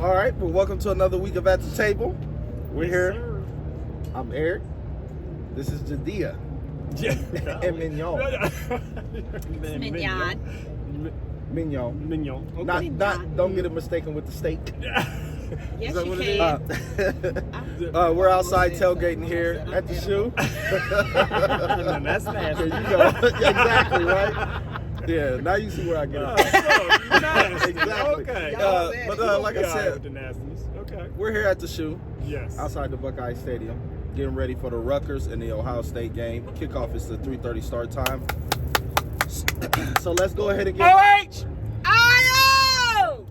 All right, well, welcome to another week of At the Table. We're here. Sir. I'm Eric. This is Jadea. Yeah. And Mignon. Mignon. Mignon. Okay. Don't get it mistaken with the steak. Yes, that you what it can. We're outside tailgating here at the shoe. That's nasty. There you go. Exactly, right? Yeah, now you see where I get it from. Nasty. Exactly. Okay. But like I with said, the nastiness. Okay. we're here at the shoe Yes. outside the Buckeyes Stadium, getting ready for the Rutgers and the Ohio State game. Kickoff is the 3:30 start time. So let's go ahead and get. OH! IO!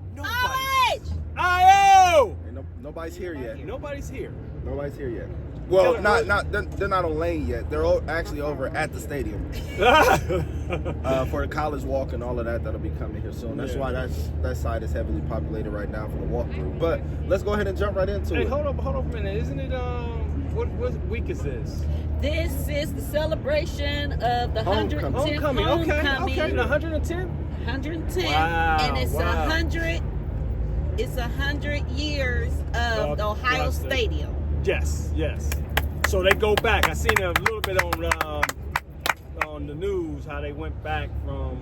IO! Nobody's here yet. Nobody's here. Nobody's here yet. Well, they're not on lane yet. They're actually over at the stadium for a college walk and all of that. That'll be coming here soon. That's why that side is heavily populated right now for the walkthrough. But let's go ahead and jump right into it. Hey, hold up for a minute. Isn't it what week is this? This is the celebration of the 110th Homecoming. Okay. The 110? 110. Wow, And it's wow. 100. It's 100 years of the Ohio Stadium. Yes. So they go back. I seen a little bit on the news how they went back from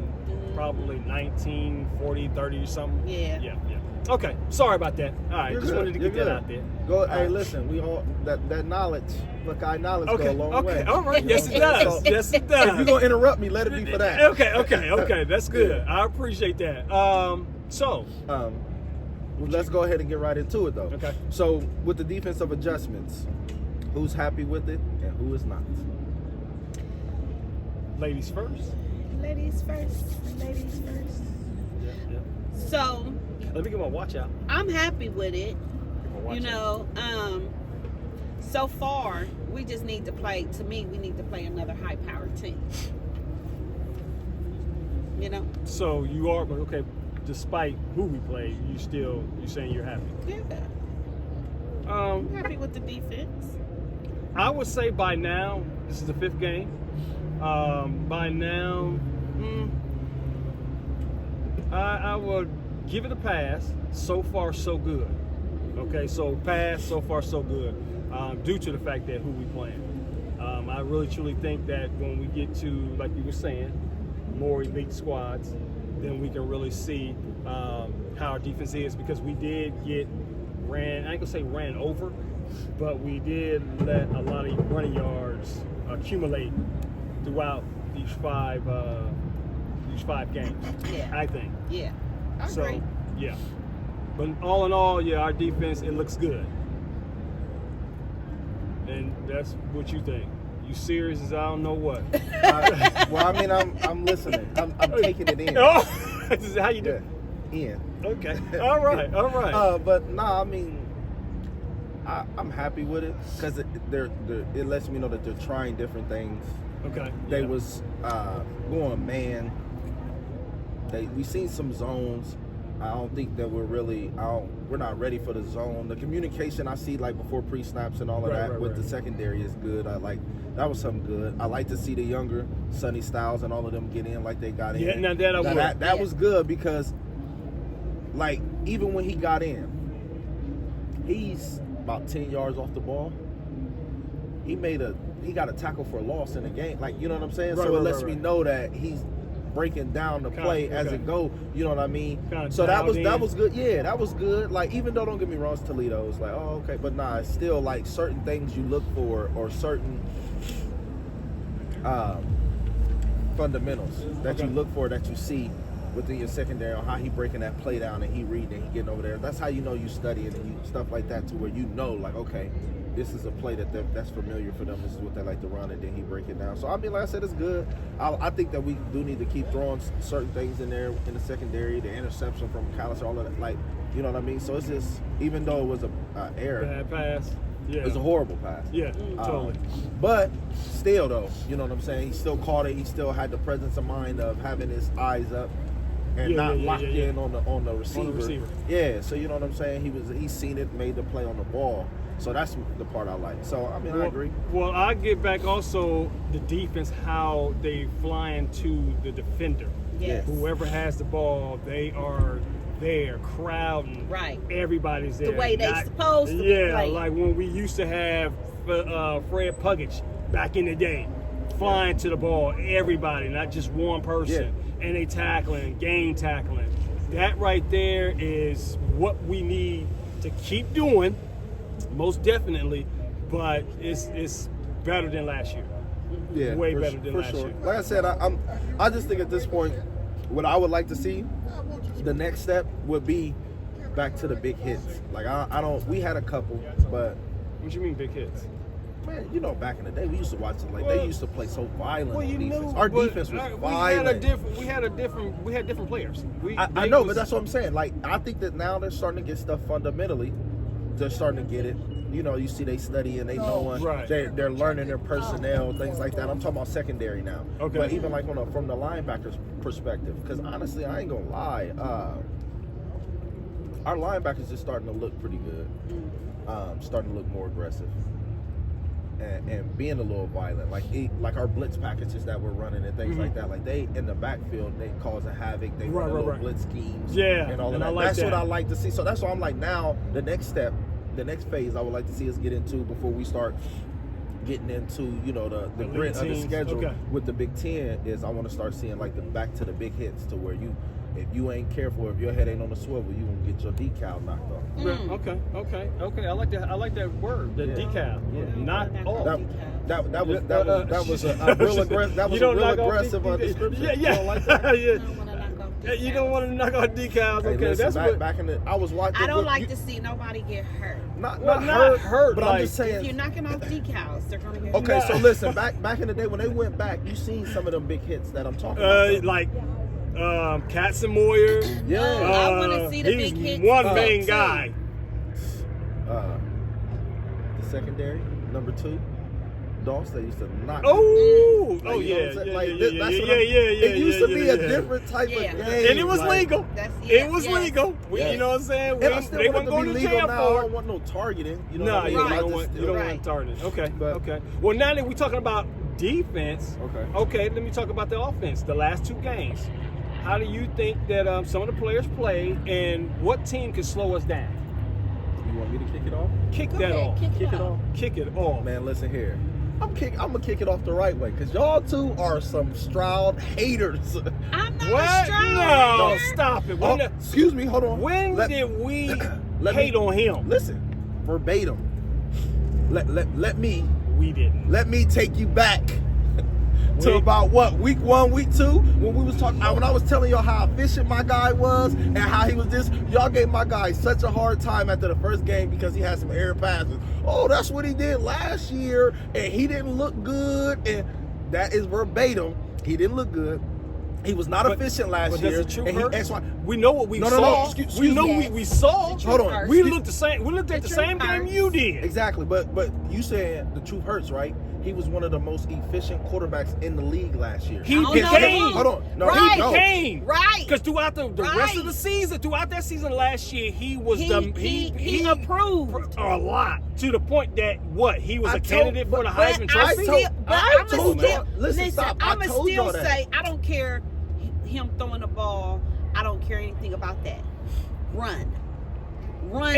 probably 1940, 30 or something. Yeah. Okay. Sorry about that. All right. You're Just good. wanted to get You're that good. out there. Go. Hey, right. listen. We all that knowledge, Buckeye knowledge, go a long way. All right. You Yes, know it what I'm does. saying? Yes, it So, if you're does. gonna interrupt me, let it be for that. Okay. That's good. I appreciate that. Let's go ahead and get right into it, though. Okay. So, with the defensive adjustments, who's happy with it and who is not? Ladies first. Ladies first. Yeah. So, Let me get my watch out. I'm happy with it. Get my watch You know, so far, we just need to play, to me, we need to play another high-powered team. You know? So you are, but okay. Despite who we play, you saying you're happy. Yeah. I'm happy with the defense. I would say by now, this is the 5th game. By now, I would give it a pass. So far, so good. Okay, so pass. So far, so good. Due to the fact that who we playing. I really truly think that when we get to, like you were saying, more elite squads, then we can really see how our defense is, because we did get I ain't gonna say ran over, but we did let a lot of running yards accumulate throughout these five games. Yeah. I think. Yeah. I agree. Yeah. But all in all, yeah, our defense, it looks good. And that's what you think. You serious as I don't know what. Well, I mean, I'm listening. I'm taking it in. Oh, this is how you do. In. Okay. All right. But nah, I mean, I'm happy with it because it lets me know that they're trying different things. Okay. They was going man. We seen some zones. I don't think that we're not ready for the zone. The communication I see like before pre-snaps and all of that with the secondary is good. That was something good. I like to see the younger Sonny Styles and all of them get in like they got in. Yeah, now that was good because like even when he got in, he's about 10 yards off the ball. He got a tackle for a loss in the game. Like, you know what I'm saying? So it lets me know that he's breaking down the play as it go. You know what I mean? So that was good. Yeah, that was good. Like, even though, don't get me wrong, it's Toledo. It's like, oh, okay. But nah, it's still like certain things you look for or certain fundamentals that you look for that you see within your secondary on how he breaking that play down and he reading and he getting over there. That's how you know you studying and stuff like that, to where you know, like, okay, this is a play that's familiar for them. This is what they like to run, and then he break it down. So, I mean, like I said, it's good. I think that we do need to keep throwing certain things in there in the secondary, the interception from Callis, all of that. Like, you know what I mean? So, it's just, even though it was an error. Bad pass. Yeah. It was a horrible pass. Yeah, totally. But still, though, you know what I'm saying? He still caught it. He still had the presence of mind of having his eyes up and not locked in on the receiver. Yeah, so you know what I'm saying? He's seen it, made the play on the ball. So that's the part I like. So, I mean, I agree. Well, I get back also the defense, how they fly into the defender. Yes. Whoever has the ball, they are there, crowding. Right. Everybody's there. The way they supposed to be Yeah, playing. like when we used to have Fred Puckett back in the day, flying to the ball, everybody, not just one person, and they tackling, game tackling. That right there is what we need to keep doing, most definitely, but it's better than last year. Yeah, way better than last sure. year. Like I said, I just think at this point, what I would like to see, the next step would be back to the big hits. Like I don't. We had a couple, but What you mean big hits? man, you know, back in the day, we used to watch it. Like they used to play so violent. Well, on you defense. know, Our but, defense was we violent. had different players. I know, but that's what I'm saying. Like I think that now they're starting to get stuff fundamentally. They're starting to get it. You know, you see they study and they know Right. they're learning their personnel, things like that. I'm talking about secondary now. Okay. But even like from the linebackers perspective, because honestly, I ain't gonna lie, our linebackers is starting to look pretty good. Starting to look more aggressive. And being a little violent, like our blitz packages that we're running and things like that. Like they in the backfield, they cause a havoc. They run little blitz schemes, and all of that. That's what I like to see. So that's why I'm like, now the next step, the next phase, I would like to see us get into before we start getting into the grit of the schedule with the Big Ten is I want to start seeing like the back to the big hits to where if you ain't careful, if your head ain't on the swivel, you gonna get your decal knocked off. Okay. I like that word, the decal. Yeah. Knocked off. That was a real aggressive. That was a real aggressive description. Yeah. You don't like that? You don't want to knock off decals. Hey, Okay, listen, that's back in the. I was watching. I don't like to see nobody get hurt. Not hurt, but like, I'm just saying. If you're knocking off decals, they're gonna get Okay, hurt. so listen, back in the day when they went back, you seen some of them big hits that I'm talking about. like Katzenmoyer. Yeah. I want to see the he's big hits. one main too. guy. The secondary, number 2. Doss, they used to knock. Oh, Like, you know what I'm saying? Like, yeah. It used to be a different type of game. And it was legal. It was legal. You know what I'm saying? And I still they want weren't it to going be to legal jail now. I for don't it. want no targeting. You know No, what I mean? you I don't just- want targeting. Okay. Well, now that we're talking about defense, okay, let me talk about the offense. The last 2 games. How do you think that some of the players play, and what team can slow us down? You want me to kick it off? Kick that off. Kick it off. Man, listen here. I'm gonna kick it off the right way because y'all two are some Stroud haters. I'm not What? a Stroud. No, stop it. Oh, excuse me, hold on. When did we hate on him? Listen, verbatim. Let me We didn't. let me take you back to about what, week 1, week 2, when we was talking, when I was telling y'all how efficient my guy was and how he was this. Y'all gave my guy such a hard time after the first game because he had some error passes. Oh, that's what he did last year, and he didn't look good, and that is verbatim. He didn't look good. He was not efficient last year. That's a true and hurt. We know what we saw. No. Excuse we know me. we saw. Hold on. We looked the same. We looked at the same game you did. Exactly, but you said the truth hurts, right? He was one of the most efficient quarterbacks in the league last year. He became. Hold on. No, He no. became. Right. Because throughout the rest of the season, throughout that season last year, he was He improved a lot to the point that he was a candidate for the Heisman Trophy. I'ma still say I don't care him throwing the ball. I don't care anything about that. Run. And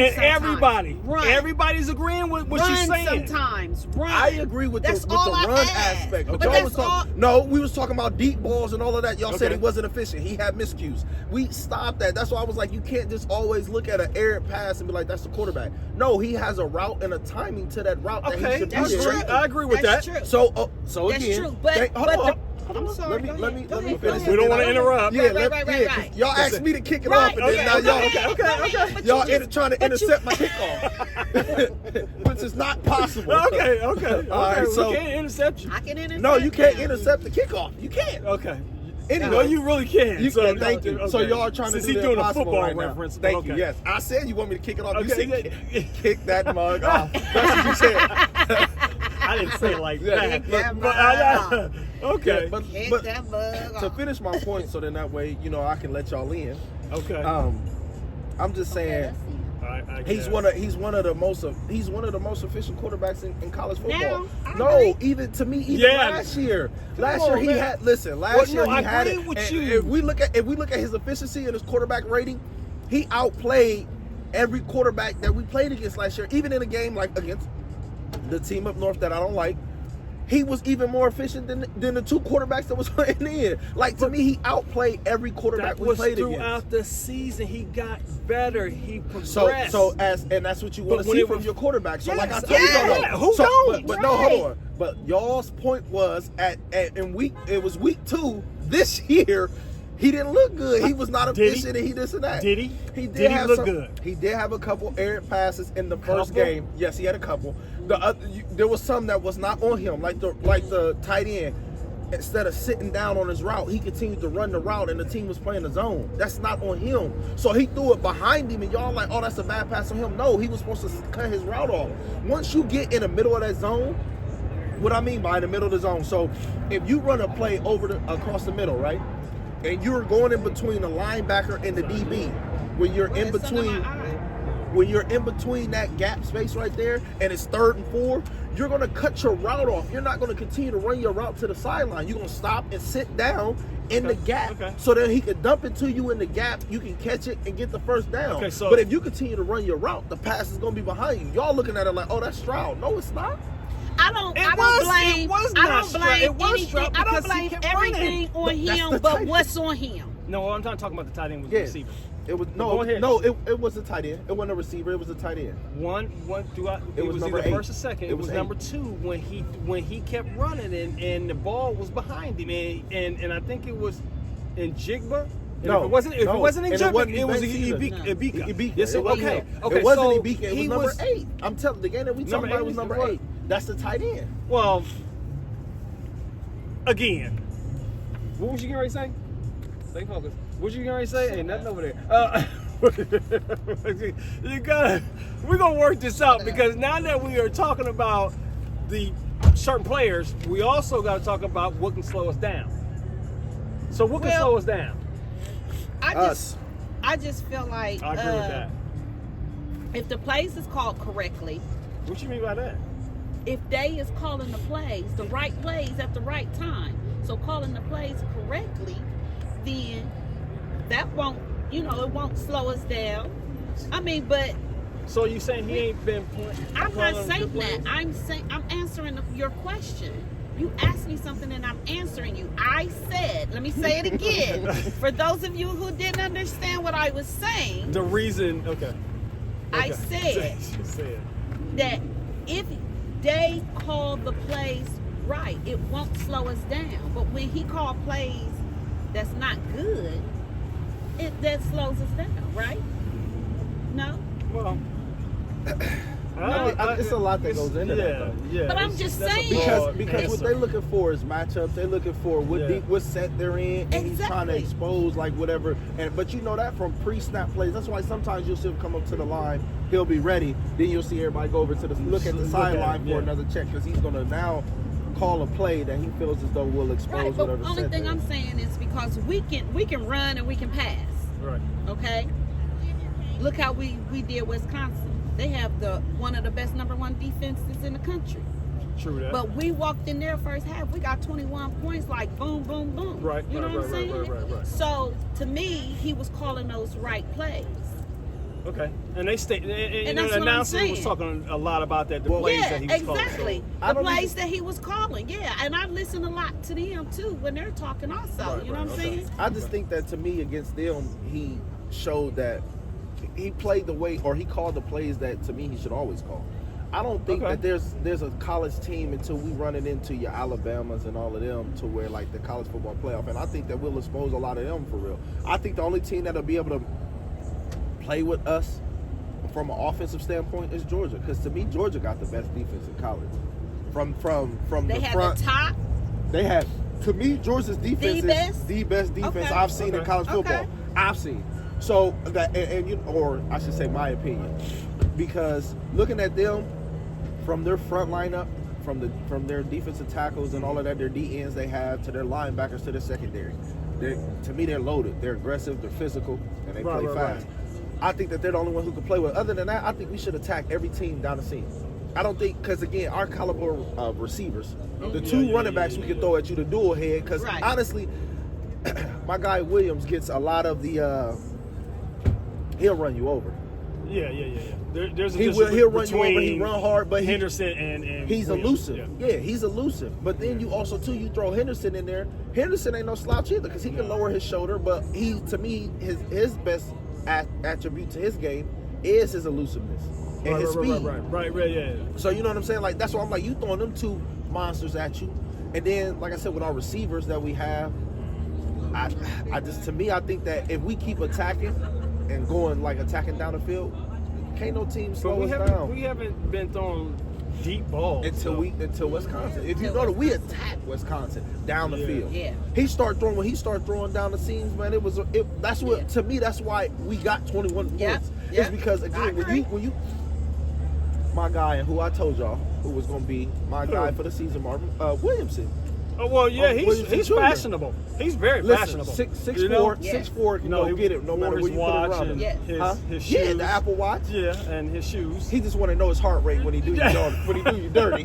everybody's agreeing with what you're saying. Sometimes run. I agree with the run aspect, but y'all was talking. No, we was talking about deep balls and all of that. Y'all said he wasn't efficient. He had miscues. We stopped that. That's why I was like, you can't just always look at an errant pass and be like, that's the quarterback. No, he has a route and a timing to that route. Okay, that he should be in. I agree with that. True. So that's again, true. But I'm sorry. Let me finish. We don't want to interrupt. Right. Y'all asked me to kick it off, and then now y'all y'all trying to intercept my kickoff, which is not possible. Okay. All right, so we can't intercept you. I can intercept. No, you can't intercept the kickoff. You can't. Okay. Anyway, no, you really can. Thank you. Okay. So y'all are trying to Since do he's the doing a impossible football right now. reference. Thank you. Yes, I said you want me to kick it off. Okay. You said kick that mug off. That's what you said. I didn't say it like Yeah, that. Okay. But to finish my point, so then that way I can let y'all in. Okay. I'm just saying. He's one of the most efficient quarterbacks in college football. Even last year. Last year he had. Listen, last year he had it. With and you. If we look at his efficiency and his quarterback rating, he outplayed every quarterback that we played against last year. Even in a game like against the team up north that I don't like, he was even more efficient than the two quarterbacks that was playing in. Like, to me, he outplayed every quarterback we played against. Throughout the season, he got better. He progressed. And that's what you want to see from your quarterback. So, like I told you, who don't? But no, hold on. But y'all's point was it was week 2 this year. He didn't look good. He was not efficient, and he this and that. Did he? He did he look good? He did have a couple errant passes in the first game. Yes, he had a couple. There was some that was not on him, like the tight end. Instead of sitting down on his route, he continued to run the route, and the team was playing the zone. That's not on him. So he threw it behind him, and y'all like, oh, that's a bad pass on him. No, he was supposed to cut his route off. Once you get in the middle of that zone, what I mean by the middle of the zone, so if you run a play across the middle, right? And you're going in between the linebacker and the DB, when you're in between that gap space right there, and it's 3rd and 4, you're going to cut your route off. You're not going to continue to run your route to the sideline. You're going to stop and sit down in the gap, so that he can dump it to you in the gap. You can catch it and get the first down. But if you continue to run your route, the pass is going to be behind you. Y'all looking at it like, oh, that's Stroud. No, it's not. I don't blame everything on him, but what's on him. No, I'm not talking about the tight end was the receiver. It was it was a tight end. It wasn't a receiver. It was a tight end. It was either first or second. It was number 2 when he kept running and the ball was behind him, and I think it was in Jigba. If it wasn't in Jigba, it was Ibika. Yes, okay. It wasn't Ibika. It was number 8. I'm telling you, the game that we talking about was number 8. That's the tight end. Well, again, what was you getting ready to say? Stay focused. What you getting ready to say? Ain't nothing over there. We're going to work this out, because now that we are talking about the certain players, we also got to talk about what can slow us down. So what can slow us down? I just feel like I agree with that. If the plays is called correctly. What you mean by that? If Day is calling the right plays at the right time, so calling the plays correctly, then that won't, it won't slow us down. I mean, but. So you saying he ain't been playing? I'm not saying that. I'm answering your question. You asked me something and I'm answering you. I said, let me say it again. For those of you who didn't understand what I was saying. The reason, I said that if Day called the plays right, it won't slow us down. But when he called plays that's not good, that slows us down, right? No? Well, it's a lot that goes into that, though. Yeah. But I'm just saying. Because what they're looking for is matchups. They're looking for what set they're in, and he's trying to expose like whatever. But you know that from pre-snap plays. That's why sometimes you'll see him come up to the line, he'll be ready. Then you'll see everybody go over to look at the sideline for another check, because he's gonna now call a play that he feels as though will expose whatever. The only thing I'm saying is because we can run and we can pass. Right. Okay. Look how we did Wisconsin. They have one of the best number 1 defenses in the country. True that. But we walked in there first half. We got 21 points, like boom, boom, boom. Right. You know what I'm saying? Right. So to me, he was calling those right plays. Okay. And they stayed. And that's the what I'm announcer was saying. talking a lot about that. The plays that he was exactly. calling. The plays that he was calling. Yeah. And I listen a lot to them too when they're talking also. You know what I'm saying? I just think that to me against them, he showed that he played the way, or he called the plays that to me he should always call. I don't think that there's a college team until we run it into your Alabamas and all of them to where like the college football playoff, and I think that we'll expose a lot of them for real. I think the only team that'll be able to play with us from an offensive standpoint is Georgia, because to me Georgia got the best defense in college. From they the have front, the top. they have. To me, Georgia's defense is the best defense I've seen in college football. I've seen. So that, or I should say, my opinion, because looking at them from their front lineup, from their defensive tackles and all of that, their D ends they have, to their linebackers, to their secondary, to me they're loaded. They're aggressive. They're physical, and they play fast. I think that they're the only one who can play with. Other than that, I think we should attack every team down the seam. I don't think, because again, our caliber of receivers, the two running backs we can throw at you, the dual head, because honestly, my guy Williams gets a lot of the he'll run you over. Yeah. There's a He'll run difference you over. He between run hard, but Henderson and he's Williams. elusive. Yeah, he's elusive. But then you also too, you throw Henderson in there. Henderson ain't no slouch either because he can lower his shoulder. But to me, his best attribute to his game is his elusiveness and his speed. Right, yeah. So you know what I'm saying? Like that's why I'm like, you throwing them two monsters at you, and then like I said, with our receivers that we have, I think that if we keep attacking and attacking down the field, can't no team slow us down. We haven't been throwing deep balls until Wisconsin. If you know that we attack Wisconsin down the field. Yeah. When he started throwing down the seams, man, to me that's why we got 21 points. Yeah. It's because again when you my guy and who I told y'all who was gonna be my guy for the season, Marvin Williamson. Oh well, yeah, he's Jr. fashionable. He's very fashionable. 6'4", can go get it no matter where you put it around him. His shoes. Yeah, the Apple Watch. Yeah, and his shoes. He just want to know his heart rate when he do you dirty.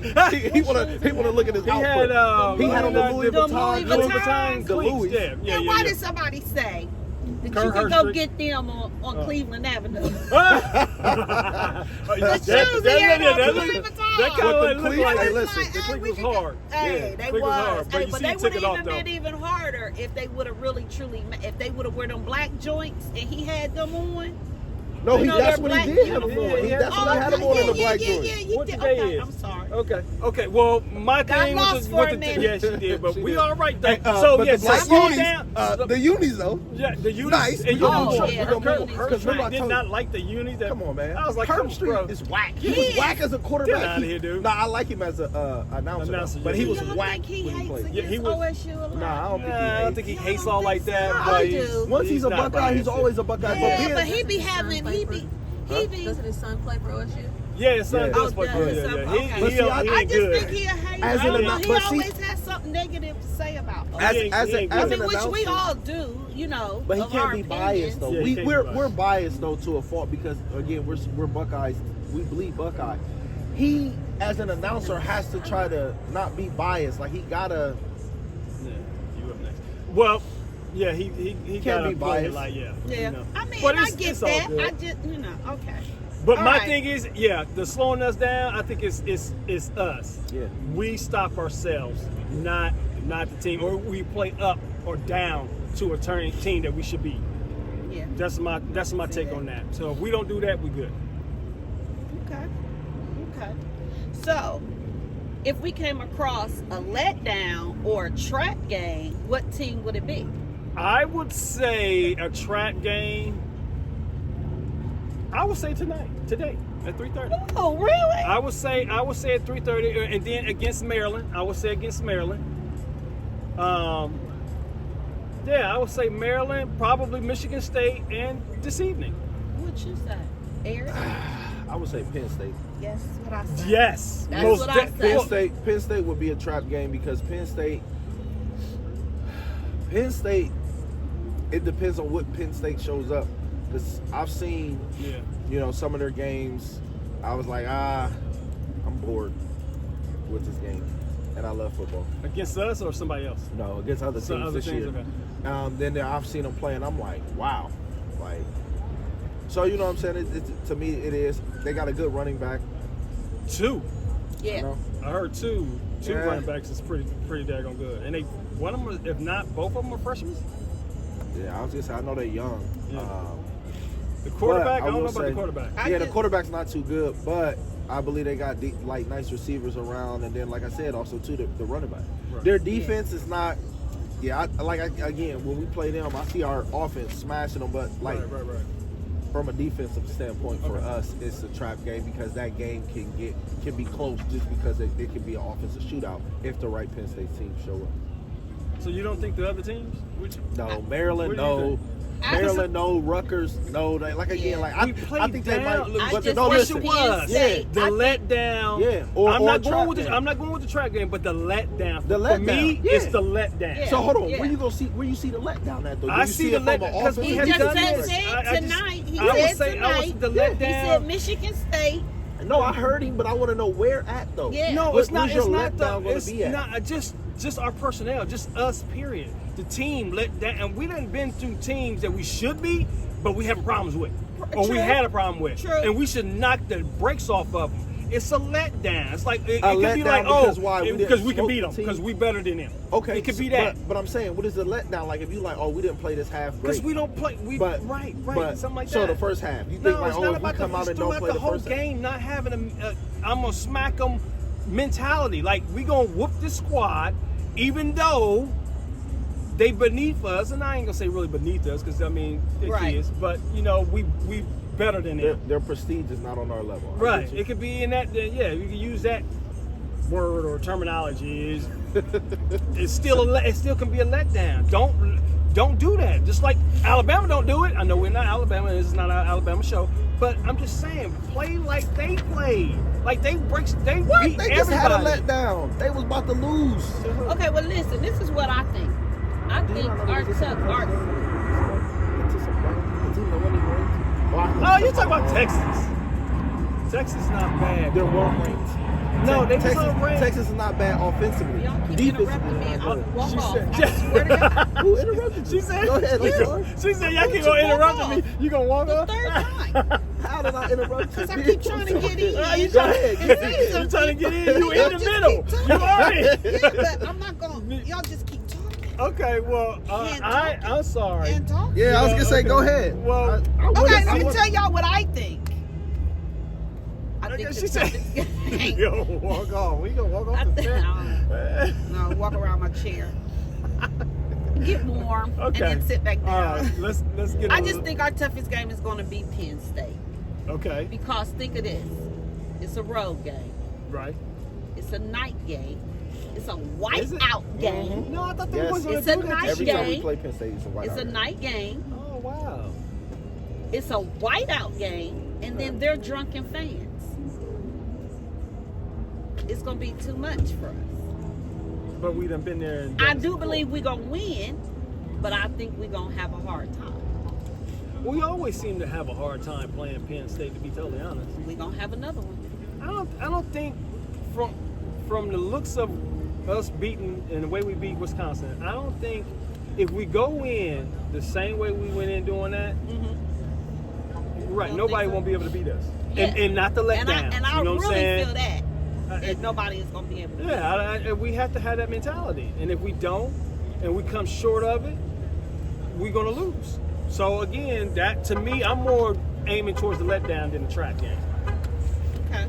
He want to look at his output. He had on the Louis Vuitton. The Louis. Yeah. Why did somebody say that Kurt you can Hurst go get them on Cleveland Avenue? The shoes he had on Louis Vuitton. That kind of looked like hey, listen, the cleat was hard. Hey, they was hard, was. but Hey, you but see they he would took it have off, even though. been even harder if they would have really truly, if they would have wear them black joints and he had them on. No, that's they're what black he did have them uniform. on. That's what he had them on in the black joint. What today is? I'm sorry. Okay. Well, my Got thing lost was for a with the minute. yeah, she did, but She we did. all right though. Hey, So but yeah, the black slow unis, down. the unis though. Yeah, the unis. Nice. And Oh, you yeah, know, the Kurt unis. Hurst Because remember I did told not you. like the unis. That, Come on, man. I was like, Kirk come Street bro. is whack. He He was is. whack as a quarterback. Get outta here, dude. Nah, I like him as a announcer. Announcer, But he was Y'all whack think he when he hates played. against Yeah, he was- OSU a lot? Nah, I don't think he I hates. don't think he Y'all hates don't all like think that. so? But I he's, do. Once he's a not Buckeye, he's biased. always a Buckeye. Yeah, But but he be having, he be. Doesn't his son play for OSU? Yeah, his son Yeah. does play does for his yeah, son- yeah. okay. He But see, I ain't I just good. think he a hater. As I don't an know, annou- he but see- always has something negative to say about us. As He ain't an good. Which we announcer- all do, you know. But he of our can't be biased though. opinions. Yeah, he can't be We're biased. biased though to a fault because again we're Buckeyes. We bleed Buckeye. He as an announcer has to try to not be biased. Like he gotta. Yeah, you up next. Well, yeah, he Can't gotta be play it biased. like yeah. Yeah, You know. I mean, But I it's- get it's all that. good. I just, okay. But All my right. thing is, yeah, the slowing us down. I think it's us. Yeah. We stop ourselves, not the team, or we play up or down to a turning team that we should be. Yeah. That's my take on that. So if we don't do that, we good. Okay. So, if we came across a letdown or a trap game, what team would it be? I would say a trap game. I would say today at 3:30. Oh, really? I would say at 3:30, and then against Maryland. I would say against Maryland. Yeah, I would say Maryland, probably Michigan State, and this evening. What you say, Eric? I would say Penn State. Yes, what I said. Yes, That's most what I de- said. Penn State would be a trap game because Penn State. It depends on what Penn State shows up. Because I've seen, Yeah. some of their games. I was like, I'm bored with this game, and I love football. Against us or somebody else? No, against other So teams other this teams, year. okay. Then I've seen them play, and I'm like, wow, like. So you know what I'm saying? To me, it is. They got a good running back. Two. Yeah. You know? I heard two Yeah. running backs is pretty daggone good, and one of them, if not both of them, are freshmen. Yeah, I was just. I know they're young. Yeah. The quarterback, But I don't will know about say- the quarterback. The quarterback's not too good, but I believe they got nice receivers around, and then like I said, also too the running back. Right. Their defense is not. Yeah, again when we play them, I see our offense smashing them, but like Right. from a defensive standpoint for Okay. us, it's a trap game because that game can be close just because it can be an offensive shootout if the right Penn State team show up. So you don't think the other teams? No, Maryland, what do you no. think? Maryland, no. Rutgers, no. They, like again, Yeah. like We I played think they down. might. I But just no, wish listen. it was. Yeah. The letdown. Yeah, I'm or not trap going with game. I'm not going with the track game, but the letdown. The For letdown, me, yeah. it's the letdown. Yeah. So hold on, Yeah. where you see the letdown at though? Do I you see the it from an letdown because offensive we He have just done said this. tonight. He I would said say tonight. the He letdown. said Michigan State. No, I heard him, but I want to know where at though. Yeah. No, Where- it's not. where's your It's not. letdown gonna It's be at? not just our personnel, just us. Period. The team let down, and we done been through teams that we should be, but we having problems with. or we True. had a problem with, True. and we should knock the brakes off of them. It's a letdown. It's like it A could be like, letdown because oh, why? We because didn't we can smoke beat the them team. because we better than them. Okay, it could be that. But I'm saying, what is the letdown? Like if you like, oh, we didn't play this half great. Because we don't play. Right, but, something like so that. the first half, you think No, like, it's oh, not if we about come out and don't play the the whole first half. game. Not having a, I'm gonna smack them mentality. Like we gonna whoop this squad, even though they beneath us, and I ain't gonna say really beneath us, because I mean they're Right. kids, but you know we better than them. Their prestige is not on our level. I Right. get you. It could be in that. Yeah, you can use that word or terminology. It still can be a letdown. Don't do that. Just like Alabama don't do it. I know we're not Alabama. This is not an Alabama show. But I'm just saying, play like they played. Like they What? beat They just had a everybody. letdown. They was about to lose. Okay, well listen, this is what I think. I think our Oh, you're talking about Texas. Texas is not bad. They're well ranked. No, they Texas, just unranked. Texas is not bad offensively. Y'all keep Defensively, interrupting me. not I'll good. walk She off. said- I swear to God. Who interrupted you? She said, Go ahead. Let's go. She said, y'all keep Why on don't you walk interrupting me. off? You gonna walk The off? third time. How did I interrupt you? Because I keep trying to get in. You Go ahead. And Get say in. You trying to something. get in? You Y'all in the just middle. keep You talking. already. Yeah, but I'm not going to. Y'all just keep talking. Okay, well, And talking. I'm sorry. And talking. Yeah, I was gonna say, Okay. go ahead. Well, Okay, let me tell y'all what I think. I think she the said, toughest game. yo, walk off. We gonna walk I off the think- stand. No, walk around my chair. Get warm Okay. and then sit back All down. right, let's get. I just think our toughest game is going to be Penn State. Okay, Because think of this. It's a road game. right. It's a night game. It's a Is it? whiteout game. No, I thought they Yes. was gonna It's a do that. night Every time we game. play Penn State, it's a white It's a night game. Oh wow. It's a whiteout game. And then they're drunken fans. It's going to be too much for us. But we done been there. And I done this do before. believe we're going to win, but I think we're going to have a hard time. We always seem to have a hard time playing Penn State. To be totally honest, We're going to have another one. I don't think from the looks of us beating and the way we beat Wisconsin, I don't think if we go in the same way we went in doing that, right, Don't nobody think so? won't be able to beat us. Yeah. And not to let And down. I you know what I'm really saying? feel that it- nobody is going to be able to. Yeah, we have to have that mentality. And if we don't, and we come short of it, we're going to lose. So again, that to me, I'm more aiming towards the letdown than the trap game. Okay.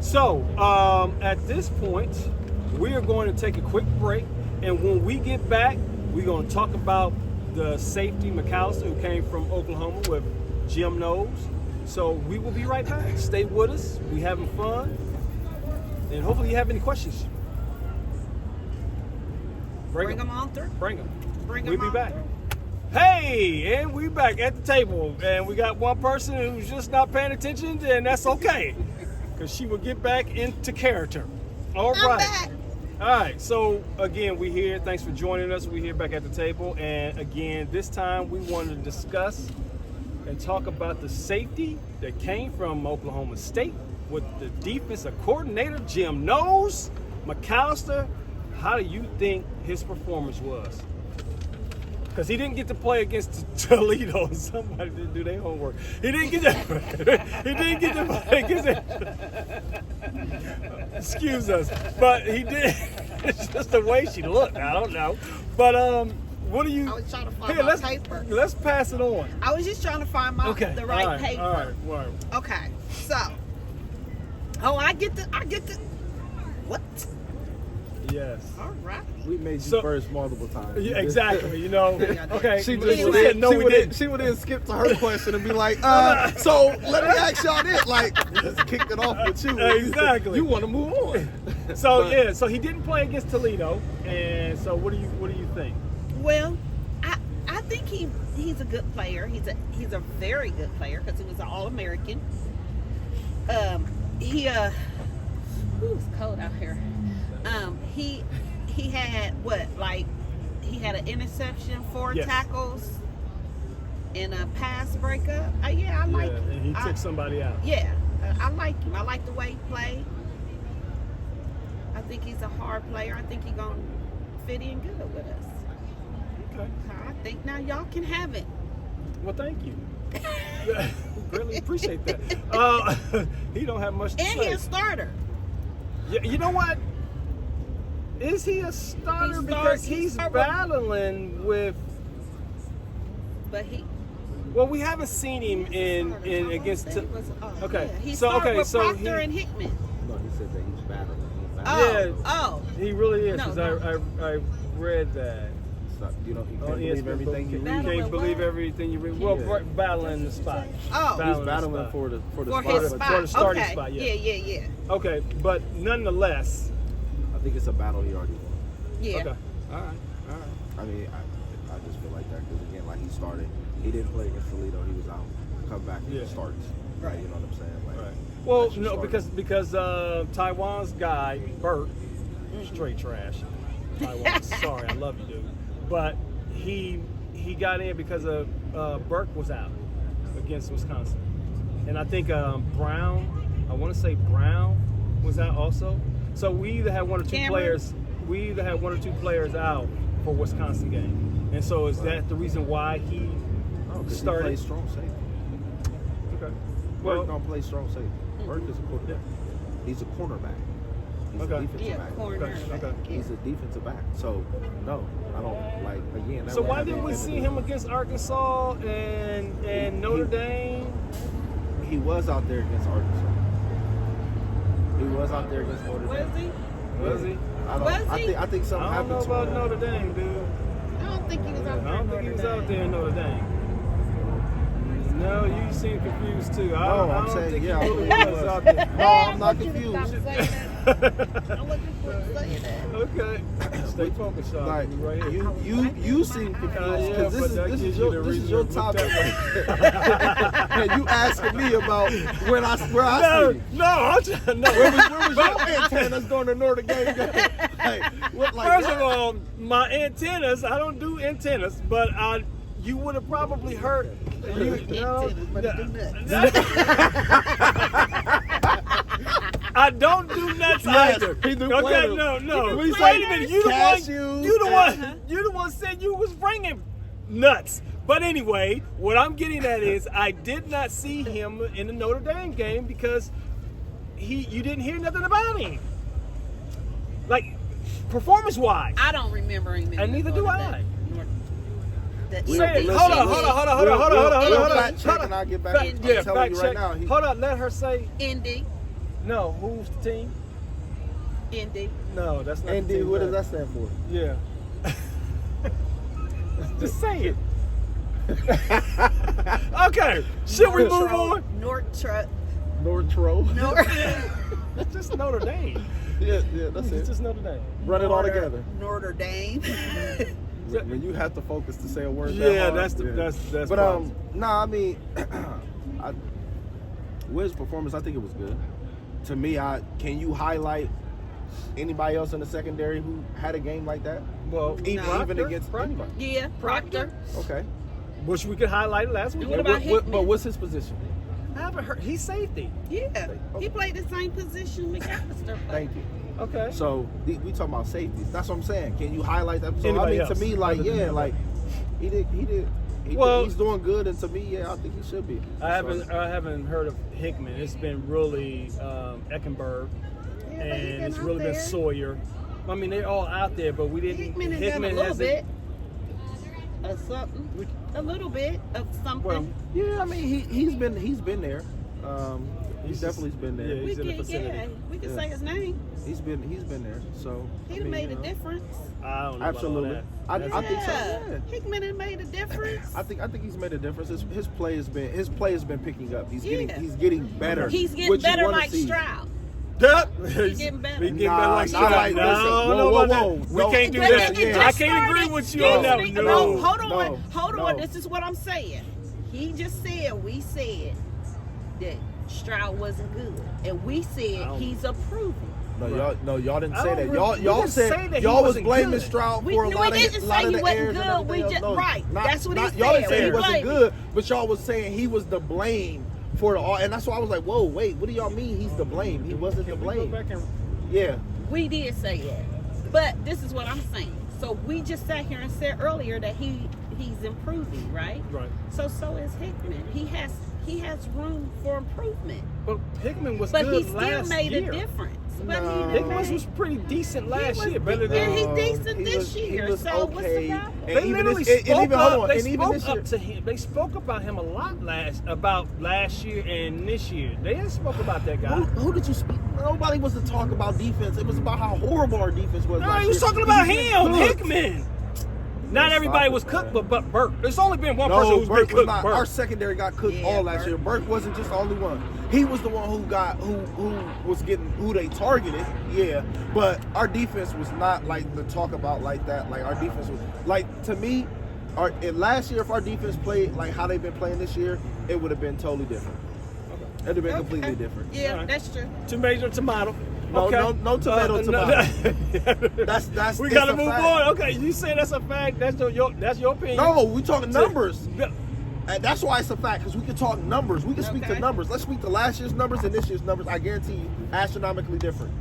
So at this point, we are going to take a quick break. And when we get back, we're going to talk about the safety McAllister who came from Oklahoma with Jim Knows. So we will be right back. Stay with us. We having fun. And hopefully you have any questions. Bring them on through. Bring them. Bring We'll them be on back. through. Hey, and we back at the table. And we got one person who's just not paying attention, and that's okay. Because she will get back into character. All I'm right. back. All right, so again, we're here. Thanks for joining us. We're here back at the table. And again, this time we wanted to discuss and talk about the safety that came from Oklahoma State with the defensive coordinator, Jim Knows, McAllister. How do you think his performance was? Because he didn't get to play against Toledo. Somebody didn't do their homework. He didn't get to, he didn't get to play against excuse us. But he did. It's just the way she looked. I don't know. But what do you? I was trying to find Here, my paper. let's pass it on. I was just trying to find the right paper. All right. Okay, so. Oh, I get the. What? Yes. All right. We made you So- first multiple times. Yeah, exactly. You know. Okay. She She just said no, we didn't. She would then skip to her question and be like, so let me ask y'all this. Like, just kicked it off with you. Exactly. You want to move on. So yeah, so he didn't play against Toledo, and so what do you think? Well, I think he's a good player. He's a very good player because he was an All-American. It's cold out here. He had he had an interception, 4 Yes. tackles, and a pass breakup. Yeah, I like him. and he took somebody out. Yeah, I like him. I like the way he played. I think he's a hard player. I think he's gonna fit in good with us. Okay. I think now y'all can have it. Well, thank you. Greatly appreciate that. He don't have much to And say. he's a starter. Yeah, you know what? Is he a starter? Because he's battling with. But he. Well, we haven't seen him in against. Okay, Yeah. He so started with so Proctor and Hickman. No, he said that he's battling. Yeah. Oh. He really is. No, 'Cause no. I read that. You know, he Oh, can't believe everything you You read. can't believe everything you read. Well, Yeah. battling the spot. Oh. He's battling for the For spot. his but spot. for the starting Okay. spot, yeah. Yeah. Okay, but nonetheless. I think it's a battle he already won. Yeah. Okay. All right. I mean, I just feel like that because again, like he started, he didn't play against Toledo. He was out, come back, and Yeah. starts. Right. You know what I'm saying? Like, Right. Well, that's your no, starter. because Taiwan's guy Burt, straight trash. Taiwan, sorry, I love you, dude, but he got in because of Burke was out against Wisconsin, and I think Brown, I want to say Brown was out also. So we either had one or two players. We either had one or two players out for Wisconsin game, and so is that the reason why he started? He plays strong safety. Okay. Burke Well, don't play strong safety. Burke is a quarterback. He's a cornerback. He's a defensive Yeah, back. corner. Okay. He's a defensive back. So no, I don't like again. so why didn't we see him against Arkansas and Notre Dame? He was out there against Arkansas. He was out there against Notre Dame. Was he? Was he? I think something I don't know happened to about him. Notre Dame, dude. I don't think he was out I there. don't think he was out there in Notre Dame. No, you seem confused too. No, I I'm don't saying, think yeah, he I really think he was was. out there. No, I'm not confused. I'm looking for to say that. Okay. Stay focused, y'all. Like Right here. you seem confused Yeah, because but that this gives is you the your reason your to look topic. that And you asking me about where I see No, you. no, I'm trying. No. Where was your antennas during the Notre Dame game? Like, First of all, my antennas, I don't do antennas, but you would have probably heard. I don't do nuts either. he do Okay, play no. We Wait say a minute, you the one said you was bringing nuts. But anyway, what I'm getting at is I did not see him in the Notre Dame game because you didn't hear nothing about him. Like performance-wise. I don't remember him. And neither do I. Say it. Hold on. We'll fact check and I'll get back. I'm telling fact you check. right now. Hold on, let her say. Indy. No, who's the team? Indy. No, that's not the Indy, team. what does that stand for? Yeah. Just say it. Okay, should we move on? Nortro. It's just Notre Dame. Yeah, that's It's it. just Notre Dame. Run it all together. Notre Dame. When you have to focus to say a word. Yeah, that hard, that's. But nah, I mean, with his performance, I think it was good. To me, can you highlight anybody else in the secondary who had a game like that? Well, Even against anybody. Yeah, Proctor. Okay. Which we could highlight last week. What about Hickman? But what's his position? I haven't heard. He's safety. Yeah, he played the same position McAllister played. Thank you. Okay. So we talking about safeties. That's what I'm saying. Can you highlight that? So Anybody I mean, else? to me, like, Other than yeah, that. like he's doing good, and to me, yeah, I think he should be. I haven't heard of Hickman. It's been really Eckenberg, Yeah, but and he's been it's out really been there. Sawyer. I mean, they're all out there, but we didn't. Hickman has done a little hasn't- bit of something. A little bit of something. Well, Yeah, I mean, he's been there. He's definitely been there. Yeah, we he's in the can, vicinity. yeah, we can Yeah. say his name. He's been there. So He'd I have mean, made you a know, difference. I don't know Absolutely. about I all that. think so. Yeah. Hickman has made a difference. I think he's made a difference. His play has been picking up. He's getting better. He's getting which you better wanna like see. Stroud. He's getting better. He getting Nah, better like nah, Stroud. like, No, listen, no, whoa, no, whoa, we no. can't do But that. it I just can't agree started- with you on that. Excuse me. No. Hold on. no, Hold on. no. This is what I'm saying. He just said, we said that Stroud wasn't good. And we said he's improving. Y'all didn't I say don't that. re- Y'all we didn't say said that he y'all was wasn't blaming good. Stroud We for a lot didn't of say he the wasn't errors and good. everything We else. just- No, right. That's what he Y'all said. didn't say he We wasn't blamed good, but y'all was saying he was the blame for the all. And that's why I was like, whoa, wait, what do y'all mean he's the blame? He wasn't the Can we go blame. back and Yeah. We did say that. But this is what I'm saying. So we just sat here and said earlier that he's improving, right? right. So is Hickman. he has room for improvement. But Hickman was But good he still last made year. a difference. But No. Hickman was pretty decent last year, better than. And he's decent this he year. was So what's the okay. problem? They And even literally this, spoke and even, hold on, up. They and even this spoke year, up to him. They spoke about him a lot last year and this year. They didn't spoke about that guy. who did you speak? Nobody was to talk about defense. It was about how horrible our defense was. No, last he was year. talking about was him, cooked. Hickman. Not Stop everybody it, was cooked, man. but Burke. There's only been one person No, who's Burke been was cooked. not. Burke. Our secondary got cooked Yeah, all last Burke. year. Burke wasn't just the only one. He was the one who they targeted. Yeah, but our defense was not like the talk about like that. Like our defense was like, to me, last year if our defense played like how they've been playing this year, it would have been totally different. It'd have been completely different. Yeah, Alright. that's true. Tomato. No, Okay. no tomato. That's we it's gotta a move fact. on. Okay, you say that's a fact. That's your opinion. No, we talking numbers. Yeah. And that's why it's a fact, because we can talk numbers. We can speak to Okay. numbers. Let's speak to last year's numbers and this year's numbers. I guarantee you, astronomically different.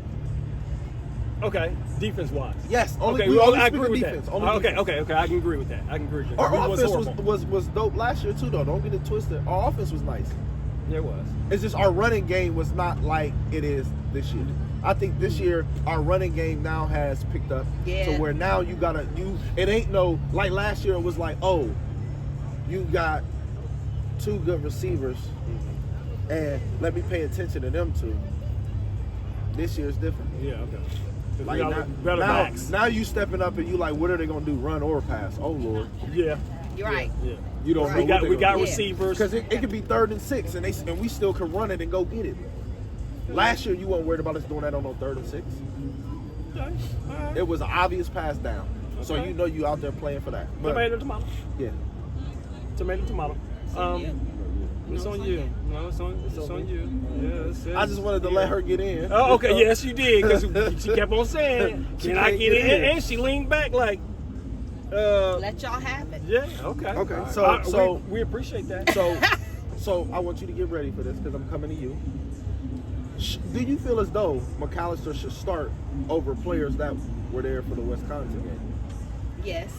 Okay, defense wise. Yes, only Okay, we only I speak agree of with defense. that. Only Okay, defense. okay, I can agree with that. Our We was offense horrible. was dope last year too, though. Don't get it twisted. Our offense was nice. Yeah, it was. It's just our running game was not like it is this year. I think this year our running game now has picked up Yeah. to where now it ain't no like last year it was like, oh, you got two good receivers and let me pay attention to them two. This year's different. Yeah, okay. 'Cause Like we got better now, backs. now you stepping up and you like, what are they gonna do? Run or pass? Oh Lord, Yeah, You're right. yeah. you don't Right. know. We got Yeah. receivers. because it could be 3rd and 6, and we still can run it and go get it. Last year you weren't worried about us doing that on no 3rd and 6. Okay, all right. It was an obvious pass down, so Okay. you know you out there playing for that. But Tomato. yeah, Tomato. It's on you. No, it's on you. Yeah, I just wanted to let her get in. Oh, okay. Yes, you did, because she kept on saying, "Can I can't get get in?" in. And she leaned back like, Let y'all have it. "Yeah, okay." Okay, All right. so- we appreciate that. So I want you to get ready for this because I'm coming to you. Do you feel as though McAllister should start over players that were there for the Wisconsin game? Yes.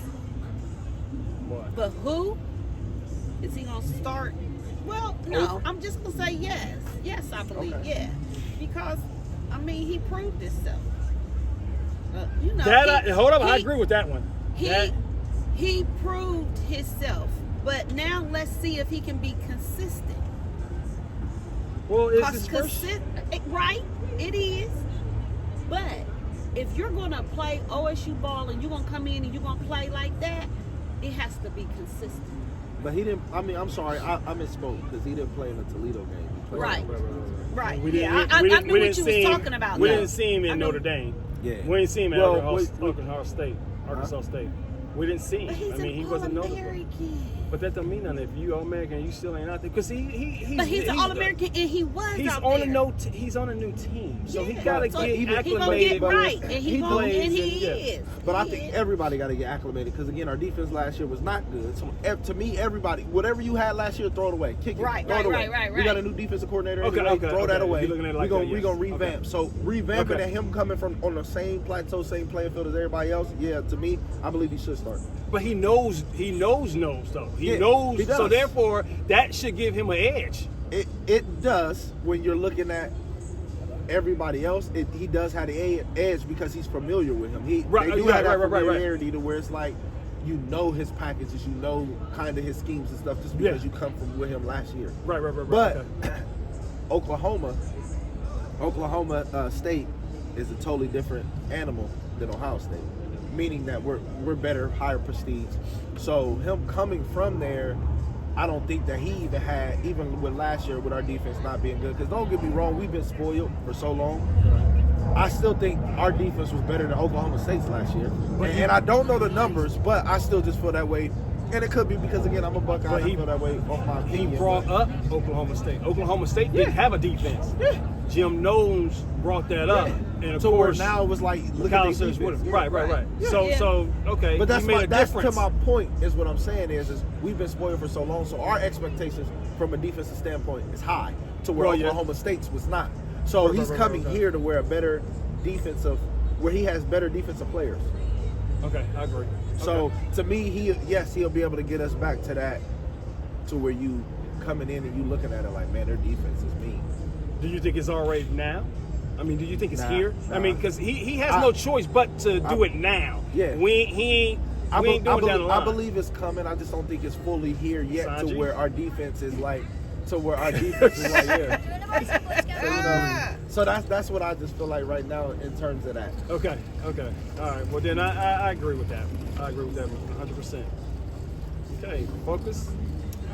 What? But who is he gonna start? Well, no. I'm just gonna say yes. Yes, I believe Okay. yes. Because I mean he proved himself. You know. Hold up, I he- agree with that one. He proved himself. But now let's see if he can be consistent. Well, is this first? Right, it is. But if you're gonna play OSU ball and you're gonna come in and you're gonna play like that, it has to be consistent. But he didn't. I mean, I'm sorry, I misspoke because he didn't play in the Toledo game. He played Right. Right. We Yeah, didn't- I we knew didn't what you see was him- talking about. We though. didn't see him I in knew- Notre Dame. Yeah. We didn't see him at Well, Arkansas State. Arkansas State. We didn't see But him. he's I mean, he an wasn't noticeable. All-American. But that don't mean nothing if you All-American, you still ain't out there. Because But he's an All-American and he was He's out on there. he's on a new team, so he Yeah. gotta So get he gonna acclimated. get right, and he plays is. But I He think is. everybody got to get acclimated because again, our defense last year was not good. So to me, everybody, whatever you had last year, throw it away, kick it, Right, throw right, it away. right, We got a right. new defensive coordinator. Okay, anyway, okay, throw that okay. away. You're looking at it like we gonna that, yes. revamp. Okay. So revamping Okay. and him coming from on the same plateau, same playing field as everybody else. Yeah, to me, I believe he should start. But he knows though. He Yeah, knows. he does. So therefore, that should give him an edge. It does when you're looking at everybody else. He does have the edge because he's familiar with him. They do have that familiarity to where it's like you know his packages, you know kind of his schemes and stuff just because you come from with him last year. Right. But Okay. Oklahoma State is a totally different animal than Ohio State, meaning that we're better, higher prestige. So him coming from there, I don't think that he even had, even with last year with our defense not being good, because don't get me wrong, we've been spoiled for so long. I still think our defense was better than Oklahoma State's last year. And I don't know the numbers, but I still just feel that way. And it could be because, again, I'm a Buckeye. But I feel that way off my He opinion. brought up Oklahoma State. Oklahoma State didn't have a defense. Jim Knowles brought that up, and of so where course now it was like, look at these McAllister's with defense. him. Right. Yeah. So okay, But he made a that's to difference. my point. Is what I'm saying is we've been spoiled for so long, so our expectations from a defensive standpoint is high to where Well, yeah. Oklahoma State's was not. So he's coming here to where where he has better defensive players. Okay, I agree. So to me, he'll be able to get us back to that, to where you coming in and you looking at it like, man, their defense is mean. Do you think it's already now? I mean, do you think it's here? Nah. I mean, because he has no choice but to do it now. Yeah. He ain't doing it down the line. I believe it's coming. I just don't think it's fully here yet Sanji? to where our defense is like, yeah. So that's what I just feel like right now in terms of that. Okay. All right. Well, then I agree with that. I agree with that 100%. Okay, focus.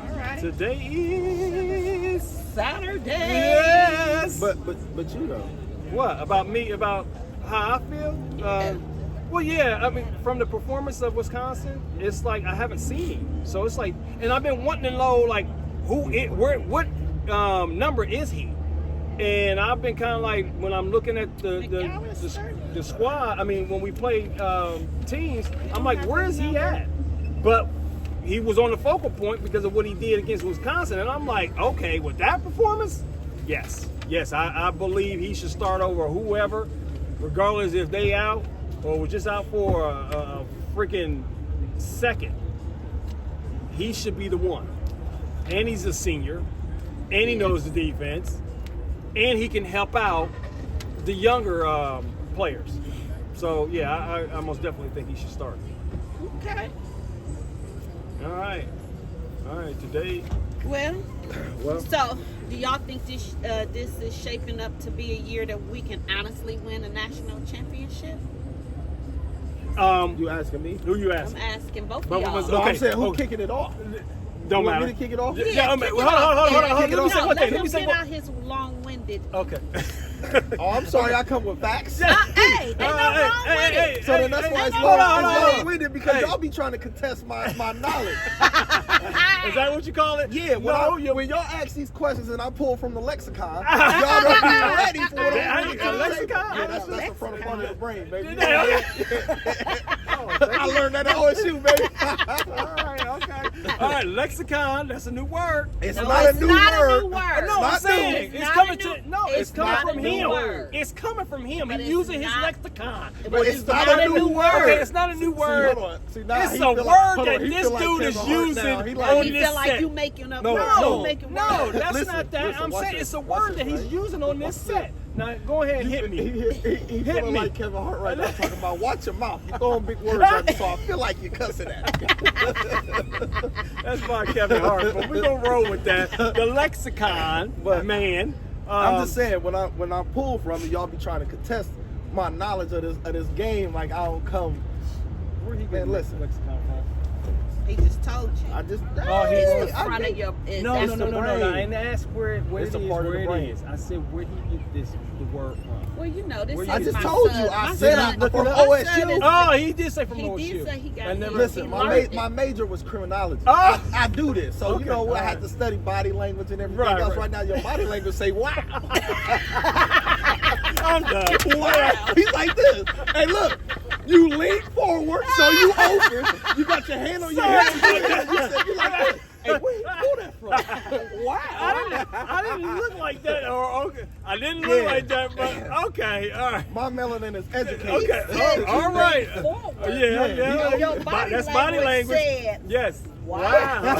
All right. Today is Saturday. Yes. But you know. What about me? About how I feel? Yeah. Well, yeah. I mean, from the performance of Wisconsin, it's like I haven't seen him. So it's like, and I've been wanting to know like what number is he? And I've been kind of like when I'm looking at the squad. I mean, when we play teams, I'm like, where is he at? But he was on the focal point because of what he did against Wisconsin, and I'm like, okay, with that performance, yes, I believe he should start over whoever, regardless if they out or was just out for a freaking second. He should be the one, and he's a senior, and he knows the defense, and he can help out the younger players. So yeah, I most definitely think he should start. Okay. All right. Today. Well, so do y'all think this is shaping up to be a year that we can honestly win a national championship? You asking me? Who you I'm asking? asking both of But- y'all. but- No, Okay, I'm saying who okay. kicking it off? Don't You want matter. me to kick it off? Yeah, Yeah, hold kick on. it off. Let me say one Let thing. Let him me say get one. out his long-winded. Okay. Oh, I'm sorry, I come with facts. Hey, ain't no wrong with it. So then that's why it's hold on. long-winded because Hey. y'all be trying to contest my knowledge. Is that what you call it? Yeah, when y'all ask these questions and I pull from the lexicon, y'all don't be ready for what I'm A going to lexicon? Yeah, that's the front of your brain, baby. Oh, I learned that at OSU, baby. All right, lexicon. That's a new word. It's No, not a it's new not word. a new word. No, I'm Not saying new. it's Not coming a new- to no. it's It's coming not from a new him. word. It's coming from him. But He's it's using his not- lexicon. But it's not a new word. Okay, it's not a new word. Hold on. See, now It's he a feel word like- hold that on, he this feel like dude is Kevin Hart using now. He on like, You this feel like set. you making up No, words. no, You making No, words. that's Listen, not that. listen, I'm watch saying this. it's a Watch word this, that he's right? using on this set. Now go ahead and hit me. He Hit feeling me. like Kevin Hart right now talking about watch your mouth. You throwing big words at me, so I feel like you're cussing at me. That's by Kevin Hart, but we're gonna roll with that. The lexicon, But- man. I'm just saying when I pull from it, y'all be trying to contest my knowledge of this game. Like I don't come. Where he Man, getting listen. lexicon from? He just told you. I just Oh, he It's was- the front of your. No. that's the I brain. didn't ask where it It's is. a part of Where the brain. it is. I said where he get the word from. Well, you know, this Where is you- I my just told son. you. I My said son- I'm from my OSU. son is- Oh, he did say from He OSU. did say he got I it. never. Listen. He My learned it. my major was criminology. Oh! I do this, so Okay, you know I all had right. to study body language and everything Right, else. right. Right now, your body language say wow. I'm done. Wow. He's like this. Hey, look. You lean forward, so you open. You got your hand on your head. You like this. Hey, where you know that from? Wow. I didn't look like that. Or okay, I didn't look Yeah. like that. But okay, all right. My melanin is educated. Okay, said all you right. leaned forward. Yeah. Your body That's body language. said, Yes. Wow.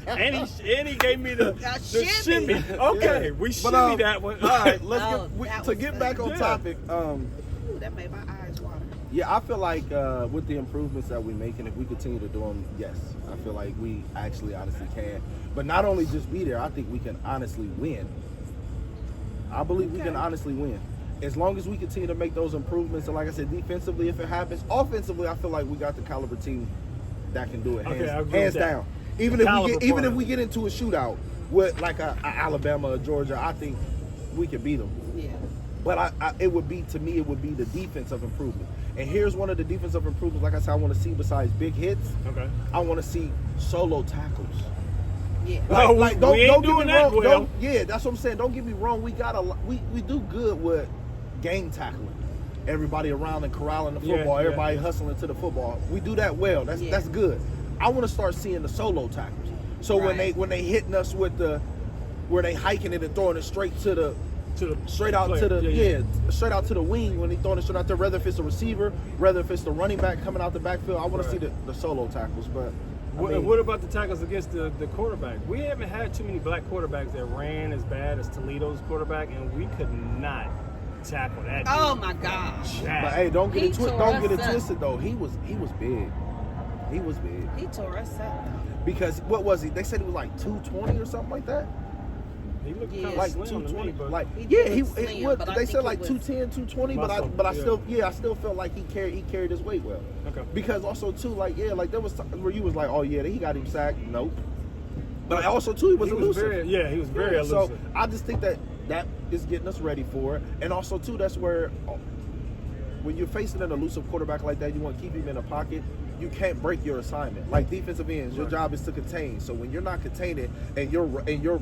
and he gave me the shimmy. shimmy. Okay, we But, shimmy that one. All right. Let's Oh, get that to was get back on good. topic. Ooh, that made my eyes water. Yeah, I feel like with the improvements that we're making, if we continue to do them, yes, I feel like we actually honestly can. But not only just be there, I think we can honestly win. I believe we can honestly win. As long as we continue to make those improvements, and like I said, defensively, if it happens, offensively, I feel like we got the caliber team that can do it, Okay, I agree with hands that. down. Even if we get into a shootout with like a Alabama or Georgia, I think we can beat them. Yeah. But it would be the defensive improvement. And here's one of the defensive improvements, like I said, I want to see besides big hits, Okay. I want to see solo tackles. Yeah. Oh, we ain't get doing me that wrong. well. Yeah, that's what I'm saying. Don't get me wrong. We do good with game tackling. Everybody around and corralling the football. Yeah. Everybody hustling to the football. We do that well. That's good. I want to start seeing the solo tackles. So Right. when they hitting us with where they hiking it and throwing it straight to the straight out player. to the straight out to the wing when they throwing it straight out there, whether if it's a receiver, whether if it's the running back coming out the backfield. I want to see the solo tackles, but What about the tackles against the quarterback? We haven't had too many black quarterbacks that ran as bad as Toledo's quarterback, and we could not tackle that. Oh my gosh! But hey, don't get it twisted though. He was big. He was big. He tore us up. Because what was he? They said he was like 220 or something like that. He looked kind of like slim 220, to me, but like He yeah, did he look slim, what, but I they think said he like was 210, 220, muscle, but I yeah. still felt like he carried his weight well. okay. Because also too, like there was times where you was like, oh yeah, he got him sacked. Nope. But also too, he was elusive. He was very elusive. So I just think that is getting us ready for it, and also too, that's where when you're facing an elusive quarterback like that, you want to keep him in a pocket. You can't break your assignment. Like defensive ends, your job is to contain. So when you're not containing and you're